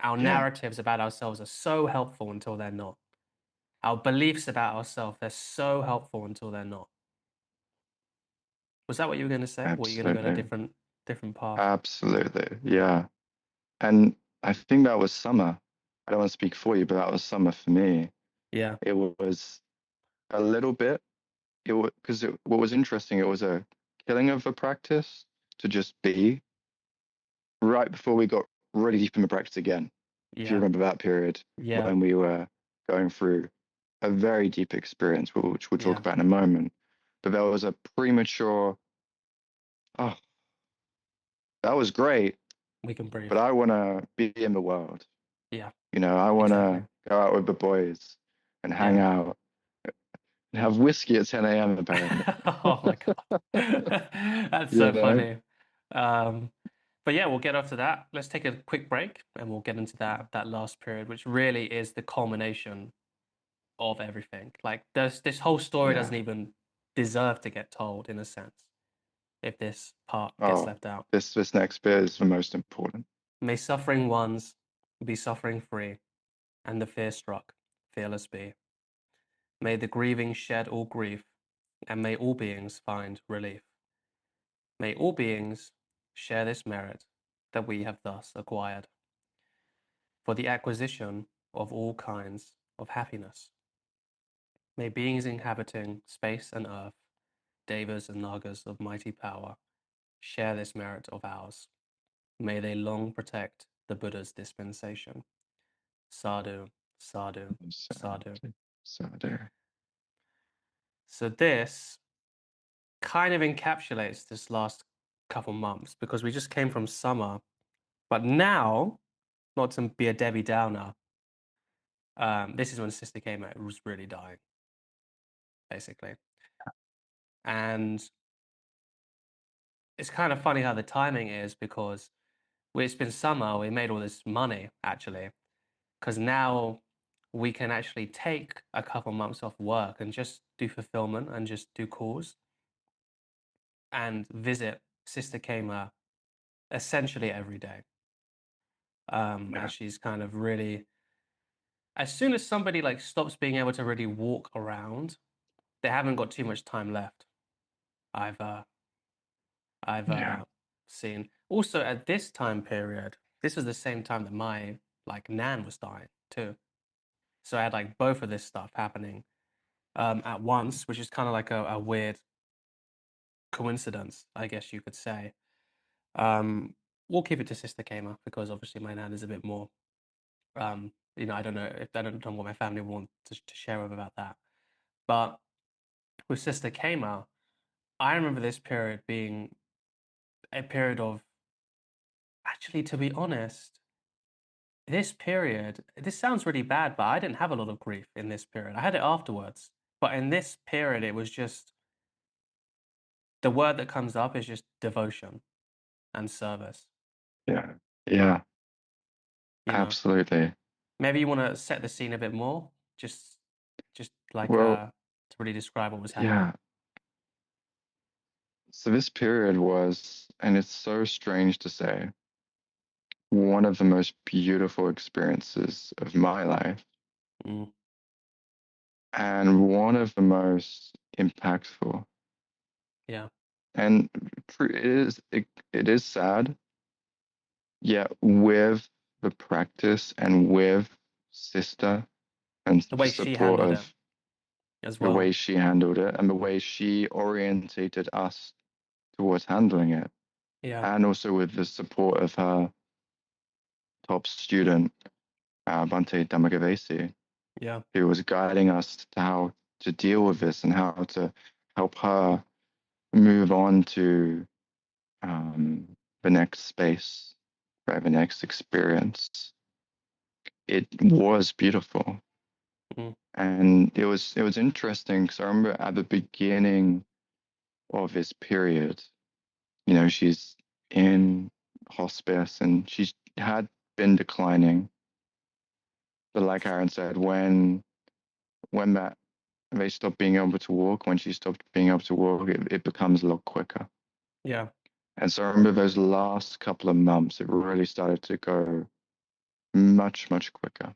Our yeah, narratives about ourselves are so helpful until they're not. Our beliefs about ourselves, they're so helpful until they're not. Was that what you were going to say? Or were you going to go in a absolutely. different path? Absolutely. Yeah. And I think that was summer. I don't want to speak for you, but that was summer for me. Yeah, It was a little bit, it was because what was interesting, it was a killing of a practice to just be right before we got really deep in the practice again. If you yeah, remember that period yeah, when we were going through a very deep experience, which we'll talk yeah. about in a moment. But there was a premature, oh, that was great, We can breathe. but I want to be in the world. Yeah, I want exactly. to go out with the boys and hang Yeah. out and have whiskey at 10 a.m. apparently. Oh my God. That's You so know? funny. Um, but yeah, we'll get after that. Let's take a quick break and we'll get into that last period, which really is the culmination of everything. Like this whole story Yeah. doesn't even deserve to get told in a sense if this part gets Oh, left out. this next bit is the most important. May suffering ones be suffering free, and the fear struck fearless be. May the grieving shed all grief, and may all beings find relief. May all beings share this merit that we have thus acquired for the acquisition of all kinds of happiness. May beings inhabiting space and earth, devas and nagas of mighty power, share this merit of ours. May they long protect the Buddha's dispensation. Sadhu, sadhu, So, sadhu. so there. So this kind of encapsulates this last couple months because we just came from summer, but now, not to be a Debbie Downer, this is when Sister came out, was really dying, basically. And it's kind of funny how the timing is because it's been summer, we made all this money actually, because now we can actually take a couple months off work and just do fulfillment and just do calls and visit Sister Kama essentially every day. Yeah. And she's kind of really, as soon as somebody like stops being able to really walk around, they haven't got too much time left. I've uh, I've Yeah. seen. Also at this time period, this was the same time that my like nan was dying too. So I had like both of this stuff happening at once, which is kind of like a weird coincidence, I guess you could say. Um, we'll keep it to Sister Kama because obviously my nan is a bit more I don't know if I don't know what my family want to share with about that. But with Sister Kama, I remember this period being a period of, actually, to be honest, this sounds really bad, but I didn't have a lot of grief in this period. I had it afterwards. But in this period, it was just the word that comes up is just devotion and service, Yeah. Yeah. you know. Absolutely. Maybe you want to set the scene a bit more, just like Well, to really describe what was happening. yeah. So this period was, and it's so strange to say, one of the most beautiful experiences of my life Mm, and one of the most impactful. yeah. And it is sad, yet with the practice and with sister and The the way she support handled it of as the way well. she handled it and the way she orientated us towards handling it, Yeah. and also with the support of her top student, Bante Damagavesi, Yeah. who was guiding us to how to deal with this and how to help her move on to the next space, right, the next experience. It was beautiful, Mm, and it was interesting because I remember at the beginning of this period, she's in hospice and she had been declining. But like Aaron said, when that they stopped being able to walk, when she stopped being able to walk, it becomes a lot quicker. yeah. And so I remember those last couple of months, it really started to go much, much quicker.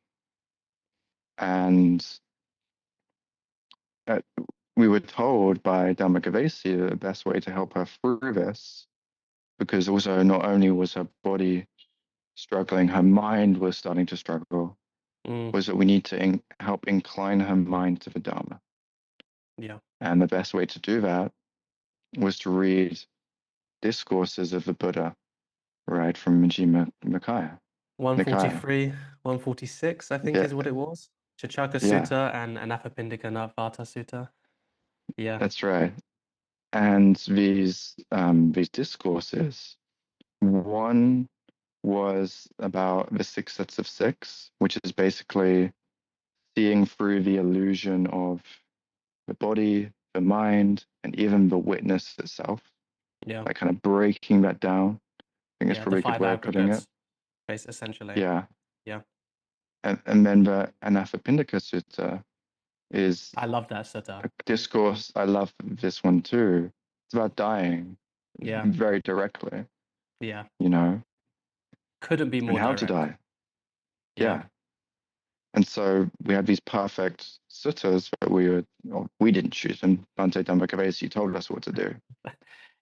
And uh, we were told by Dharmakavesi that the best way to help her through this, because also not only was her body struggling, her mind was starting to struggle, Mm, was that we need to help incline her mind to the Dharma. yeah. And the best way to do that was to read discourses of the Buddha, right, from Majjhima Nikaya. Nikaya. 143, 146, I think Yeah, is what it was. Chachaka yeah, Sutta and Anathapindika Vata Sutta. Yeah. that's right. And these discourses, one was about the six sets of six, which is basically seeing through the illusion of the body, the mind, and even the witness itself, Yeah. like kind of breaking that down. I think it's Yeah. The probably a good five way of putting it. aggregates, essentially. Yeah. Yeah. And then the Anathapindika Sutta is I love that sutta. a discourse. I love this one too. It's about dying Yeah. very directly, Yeah. you know, Couldn't be and more how to direct. die. Yeah. Yeah. And so we had these perfect suttas that we didn't choose, and Bhante Dhammakavesi told us what to do.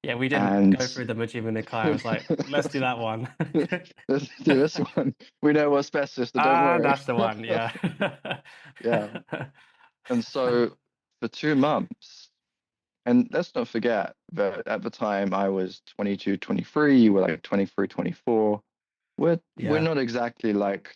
Yeah. We didn't And go through the Majjhima Nikaya. I was like, let's do that one. let's do this one. We know what's best, sister, don't Ah, worry. that's the one. Yeah. Yeah. And so for 2 months, and let's not forget that at the time I was 22, 23, you were like 23, 24. We're Yeah. not exactly like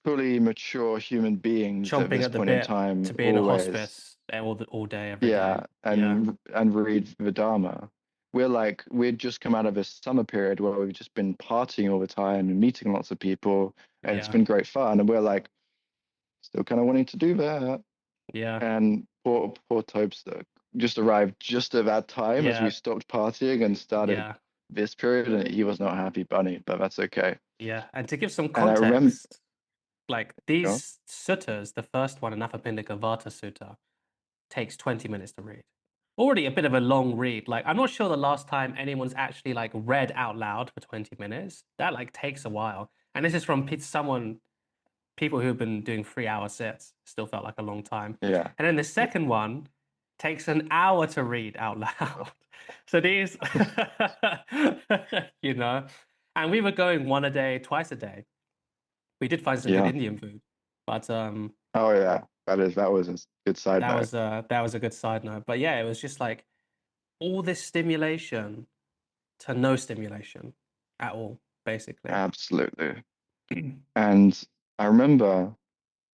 fully mature human beings at Chomping this at the point in bit time, to be in a always. hospice all day, every day. Yeah, Yeah. and read the Dharma. We'd just come out of this summer period where we've just been partying all the time and meeting lots of people, and it's Yeah. been great fun. And we're like still kind of wanting to do that. Yeah. And poor Topster just arrived just at that time as we Yeah. stopped partying and started Yeah. this period, and he was not happy bunny, but that's okay. Yeah. And to give some And I remember, context, like oh, these suttas, the first one, Anathapindika Vata Sutta, takes 20 minutes to read. Already a bit of a long read. Like, I'm not sure the last time anyone's actually like read out loud for 20 minutes. That like takes a while. And this is from people who've been doing 3 hour sets. Still felt like a long time. yeah, And then the second one takes an hour to read out loud. So these, you know, and we were going one a day, twice a day. We did find some good yeah. Indian food, but Oh yeah, that was a good side note. that was a good side note. But yeah, it was just like all this stimulation to no stimulation at all, basically. Absolutely. And I remember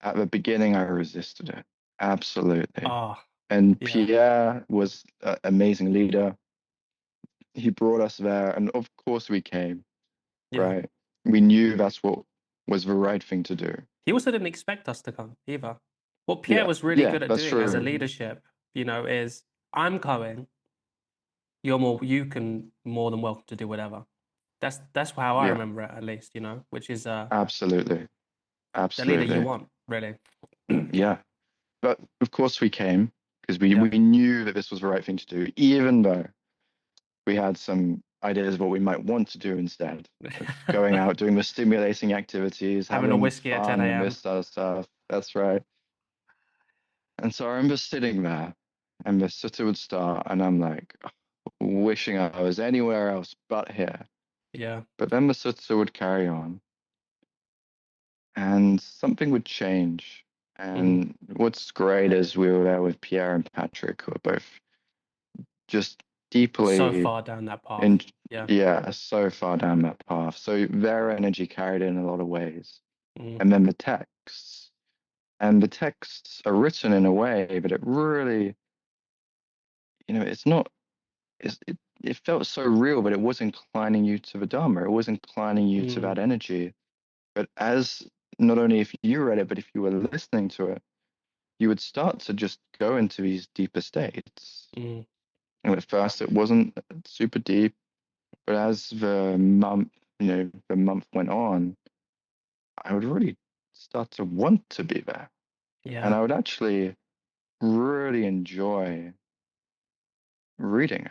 at the beginning I resisted it. Absolutely. Oh, And yeah, Pierre was an amazing leader. He brought us there, and of course we came, yeah. right? We knew that's what was the right thing to do. He also didn't expect us to come either. What Pierre Yeah, was really yeah, good at that's doing as a true. leadership, is I'm coming. You can more than welcome to do whatever. That's how I Yeah, remember it, at least, which is absolutely. the leader you Absolutely. want, really. Yeah. But of course we came because we Yeah. we knew that this was the right thing to do, even though we had some ideas of what we might want to do instead of going out, doing the stimulating activities, Having a having whiskey at 10 fun and a.m. this sort of stuff. That's right. And so I remember sitting there and the sitter would start and I'm like wishing I was anywhere else but here. Yeah. But then the sitter would carry on and something would change. Mm. And what's great is we were there with Pierre and Patrick, who are both just So deeply far down that path. in, Yeah. yeah, so far down that path. So their energy carried in a lot of ways. Mm. And then the texts are written in a way, but it really, it's not, it felt so real, but it was inclining you to the Dharma. It was inclining you to Mm. that energy. But as not only if you read it, but if you were listening to it, you would start to just go into these deeper states. Mm. And at first, it wasn't super deep, but as the month went on, I would really start to want to be there, and Yeah. I would actually really enjoy reading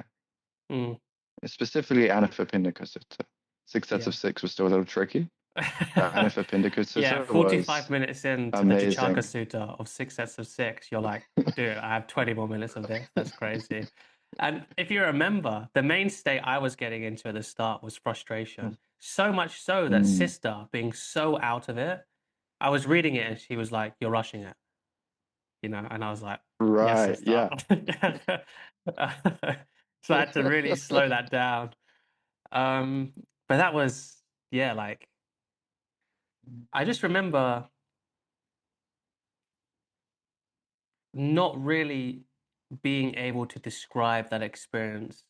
Mm. it, specifically Anathapindika Sutta. Six sets Yeah. of six was still a little tricky, but Anathapindika Yeah, Sutta 45 was minutes into the Jataka amazing. Sutta of six sets of six, you're like, dude, I have 20 more minutes of this. That's crazy. And if you remember, the main state I was getting into at the start was frustration. So much so that Mm, sister, being so out of it, I was reading it and she was like, you're rushing it, and I was like, yes, right, sister. yeah, So I had to really slow that down. Um, but that was, yeah, like, I just remember not really being able to describe that experience,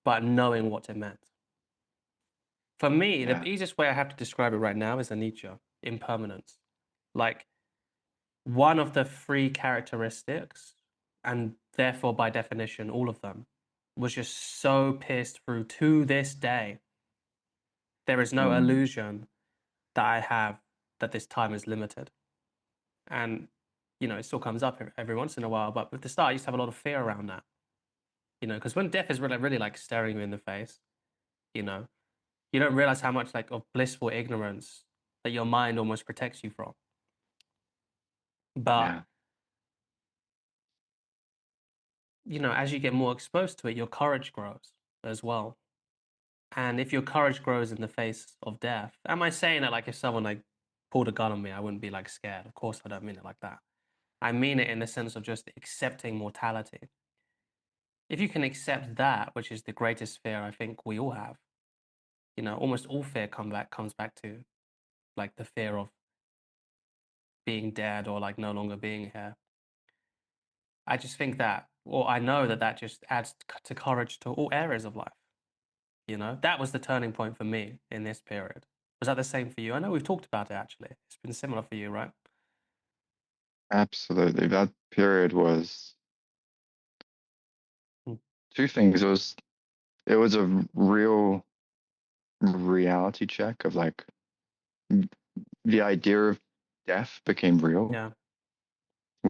but knowing what it meant. For me, the yeah, easiest way I have to describe it right now is anicca, impermanence. Like one of the three characteristics, and therefore by definition, all of them, was just so pierced through to this day. There is no mm, illusion that I have that this time is limited. And, it still comes up every once in a while, but at the start, I used to have a lot of fear around that. Because when death is really, really like staring you in the face, you know, you don't realize how much like of blissful ignorance that your mind almost protects you from. But, yeah, as you get more exposed to it, your courage grows as well. And if your courage grows in the face of death, am I saying that like if someone like pulled a gun on me, I wouldn't be like scared? Of course, I don't mean it like that. I mean it in the sense of just accepting mortality. If you can accept that, which is the greatest fear I think we all have, almost all fear comes back to like the fear of being dead or like no longer being here. I just think that, or I know that that just adds to courage to all areas of life. That was the turning point for me in this period. Was that the same for you? I know we've talked about it actually. It's been similar for you, right? absolutely. That period was Mm. two things. It was a real reality check of like the idea of death became real Yeah,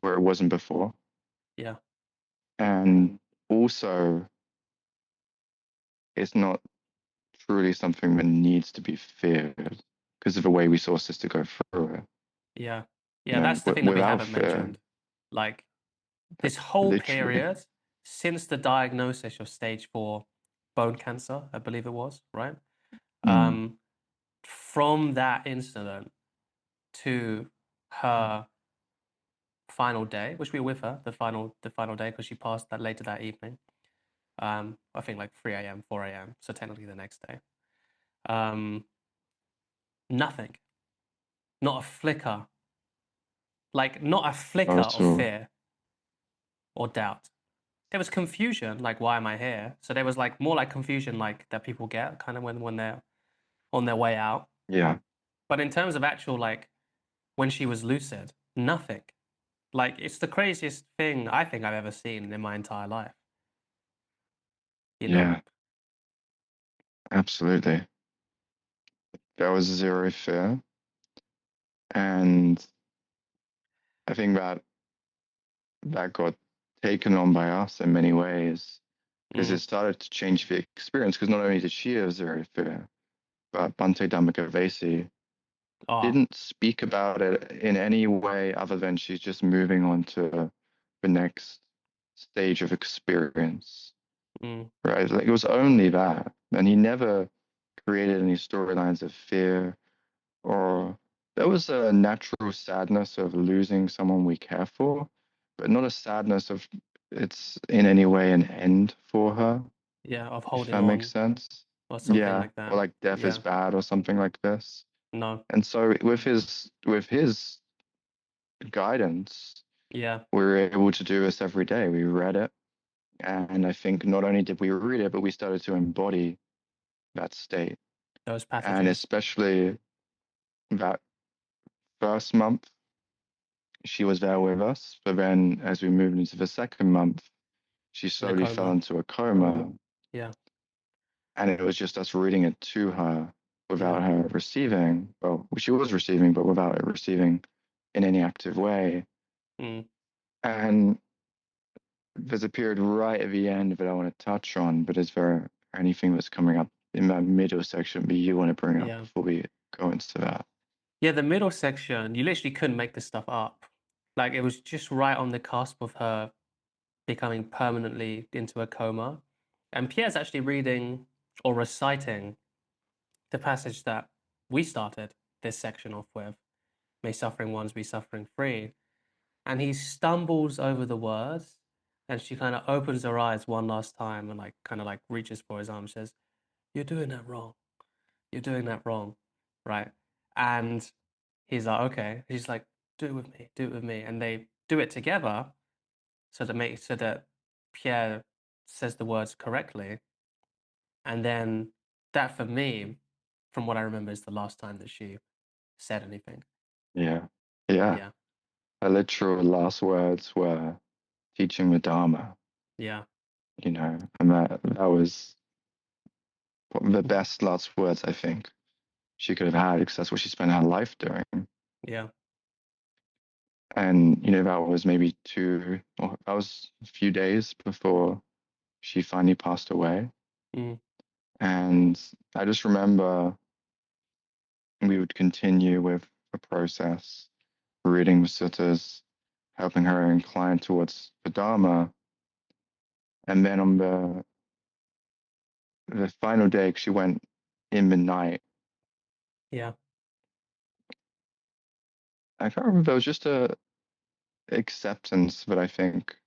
where it wasn't before. yeah, And also, it's not truly something that needs to be feared because of the way we saw Sister go through it. yeah, yeah. That's the thing that we Without haven't fear, mentioned. Like this whole literally. period since the diagnosis of stage 4 bone cancer, I believe it was, right? Mm, Um, from that incident to her final day, which we were with her, the final day, because she passed that later that evening. I think like 3 a.m., 4 a.m. So technically the next day. Um, nothing. not a flicker, like not a flicker Not at of all. fear or doubt. There was confusion, like why am I here? So there was like more like confusion, like that people get kind of when they're on their way out. Yeah, But in terms of actual like when she was lucid, nothing. Like it's the craziest thing I think I've ever seen in my entire life. You know? yeah, absolutely. There was zero fear. And I think that got taken on by us in many ways because Mm. it started to change the experience. Because not only did she have zero fear, but Bante Dhammakavesi Oh. didn't speak about it in any way other than she's just moving on to the next stage of experience, Mm. right? Like it was only that. And he never created any storylines of fear or there was a natural sadness of losing someone we care for, but not a sadness of it's in any way an end for her, Yeah, of if holding that makes on sense. or something Yeah, like or that. like death is Yeah. bad or something like this. No. And so with his guidance, Yeah. we were able to do this every day. We read it, and I think not only did we read it, but we started to embody that state. Those And passages. especially that first month she was there with us. But then as we moved into the second month, she In a slowly fell coma. into a coma. Yeah. And it was just us reading it to her Yeah. without her receiving. Well, she was receiving, but without it receiving in any active way. Mm. And there's a period right at the end that I want to touch on, but is there anything that's coming up in that middle section that you want to bring up Yeah. before we go into that? Yeah, the middle section, you literally couldn't make this stuff up. Like it was just right on the cusp of her becoming permanently into a coma. And Pierre's actually reading or reciting the passage that we started this section off with, may suffering ones be suffering free. And he stumbles over the words and she kind of opens her eyes one last time and like kind of like reaches for his arm and says, "You're doing that wrong. You're doing that wrong." Right. And he's like, okay. He's like, do it with me, do it with me. And they do it together so that Pierre says the words correctly. And then that for me, from what I remember, is the last time that she said anything. Yeah. Yeah. Yeah. Her literal last words were teaching the Dharma, Yeah. and that was the best last words I think she could have had because that's what she spent her life doing. Yeah. And that was maybe that was a few days before she finally passed away. Mm. And I just remember we would continue with the process, reading the suttas, helping her incline towards the Dharma. And then on the final day, 'cause she went in the night, Yeah. I can't remember, there was just a acceptance that I think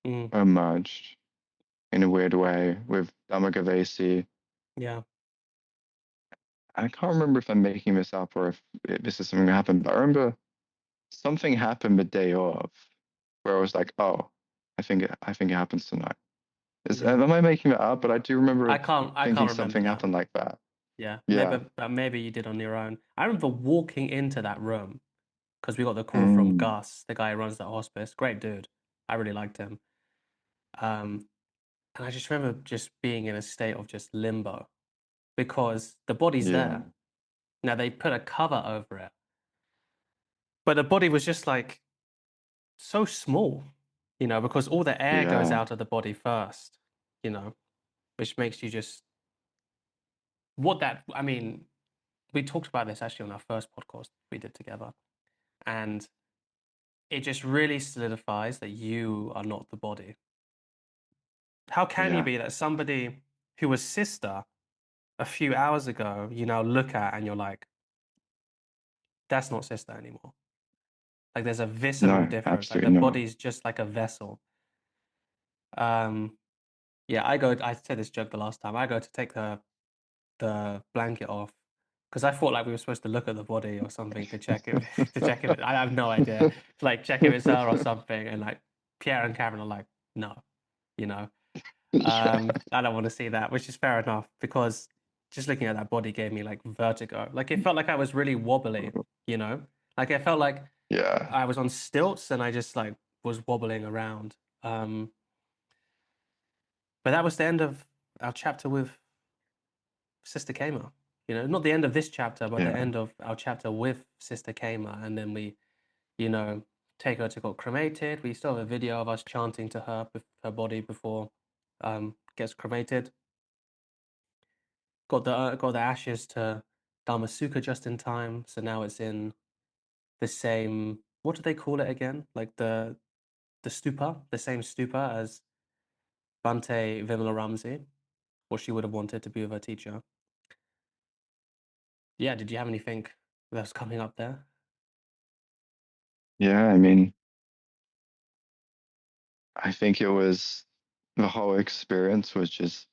Mm. emerged in a weird way with Dhammakavesi. Yeah. I can't remember if I'm making this up or if this is something that happened, but I remember something happened the day of where I was like, oh, I think it happens tonight. Yeah. Am I making it up? But I do remember I thinking can't remember something that. happened like that. Yeah. Yeah. Maybe you did on your own. I remember walking into that room because we got the call from Mm, Gus, the guy who runs that hospice. Great dude. I really liked him. Um, and I just remember just being in a state of just limbo because the body's yeah. there. Now they put a cover over it, but the body was just like so small, because all the air goes Yeah. out of the body first, you know, which makes you just what that, I mean, we talked about this actually on our first podcast we did together. And it just really solidifies that you are not the body. How can you Yeah. be that somebody who was sister a few hours ago, you now look at and you're like, that's not sister anymore. Like there's a visceral No, difference. Like the absolutely not. body's just like a vessel. Um, yeah, I said this joke the last time. I go to take the blanket off because I thought like we were supposed to look at the body or something to check it to check if it, I have no idea. To like check if it's her or something, and like Pierre and Karen are like, no, you know. Yeah, I don't want to see that, which is fair enough because just looking at that body gave me like vertigo. Like it felt like I was really wobbly, you know? Like it felt like yeah, I was on stilts and I just like was wobbling around. But that was the end of our chapter with Sister Kama. You know, not the end of this chapter, but the yeah, end of our chapter with Sister Kama. And then we, you know, take her to get cremated. We still have a video of us chanting to her, her body before gets cremated. Got the ashes to Dharmasuka just in time, so now it's in the same. What do they call it again? Like the stupa, the same stupa as Bante Vimala, what she would have wanted to be with her teacher. Yeah, did you have anything that's coming up there? yeah. I mean, I think it was the whole experience was just.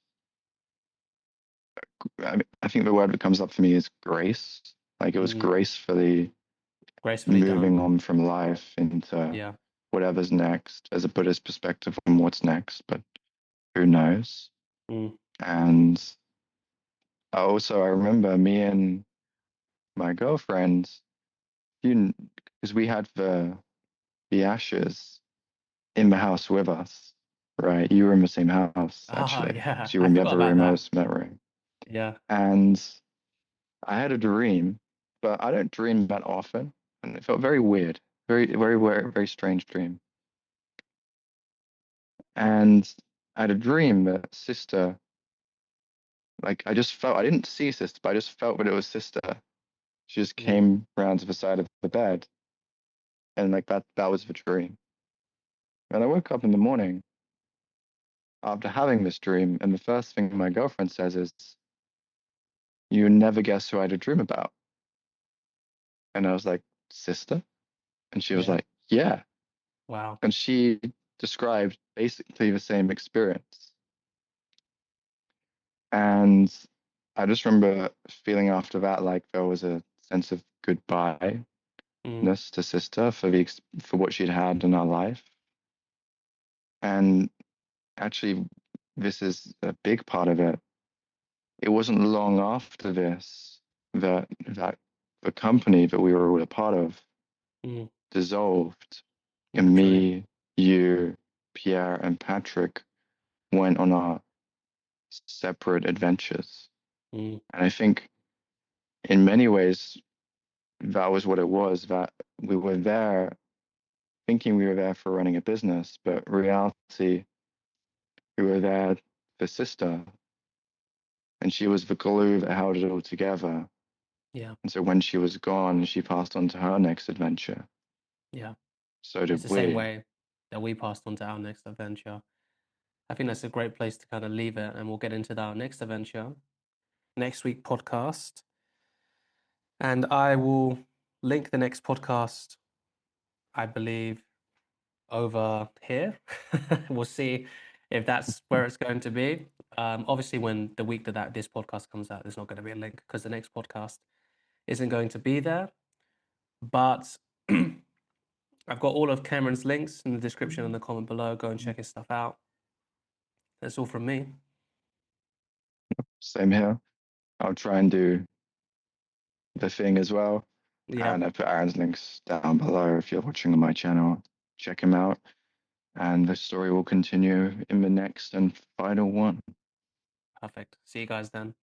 I mean, I think the word that comes up for me is grace. Like it was Mm, gracefully gracefully done. moving on from life into Yeah. whatever's next as a Buddhist perspective on what's next, but who knows? Mm, And I remember me and my girlfriend, you because we had the ashes in the house with us, right? You were in the same house oh actually, yeah, because you were I in the forgot other about room. I that. was in that room, Yeah. and I had a dream, but I don't dream that often, and it felt very weird, very strange dream. And I had a dream that sister, like I just felt I didn't see sister, but I just felt that it was sister. She just Mm, came round to the side of the bed, and like that was the dream. And I woke up in the morning after having this dream, and the first thing my girlfriend says is, "You never guess who I had a dream about." And I was like, "Sister?" And she was yeah. like, "Yeah." Wow. And she described basically the same experience. And I just remember feeling after that like there was a sense of goodbye Mm, to sister for for what she'd had in our life. And actually, this is a big part of it. It wasn't long after this that the company that we were all a part of mm. dissolved, Yeah, and true. me, you, Pierre, and Patrick went on our separate adventures. Mm, And I think in many ways that was what it was, that we were there thinking we were there for running a business, but in reality we were there for sister, and she was the glue that held it all together. yeah, And so when she was gone, she passed on to her next adventure. yeah. So It's did the same we. way that we passed on to our next adventure. I think that's a great place to kind of leave it, and we'll get into our next adventure next week podcast. And I will link the next podcast, I believe, over here. We'll see if that's where it's going to be. Obviously, when the week that this podcast comes out, there's not going to be a link because the next podcast isn't going to be there. But I've got all of Cameron's links in the description and the comment below. Go and check his stuff out. That's all from me. Same here. I'll try and do the thing as well. Yeah, And I put Aaron's links down below if you're watching on my channel. Check him out. And the story will continue in the next and final one. perfect. See you guys then.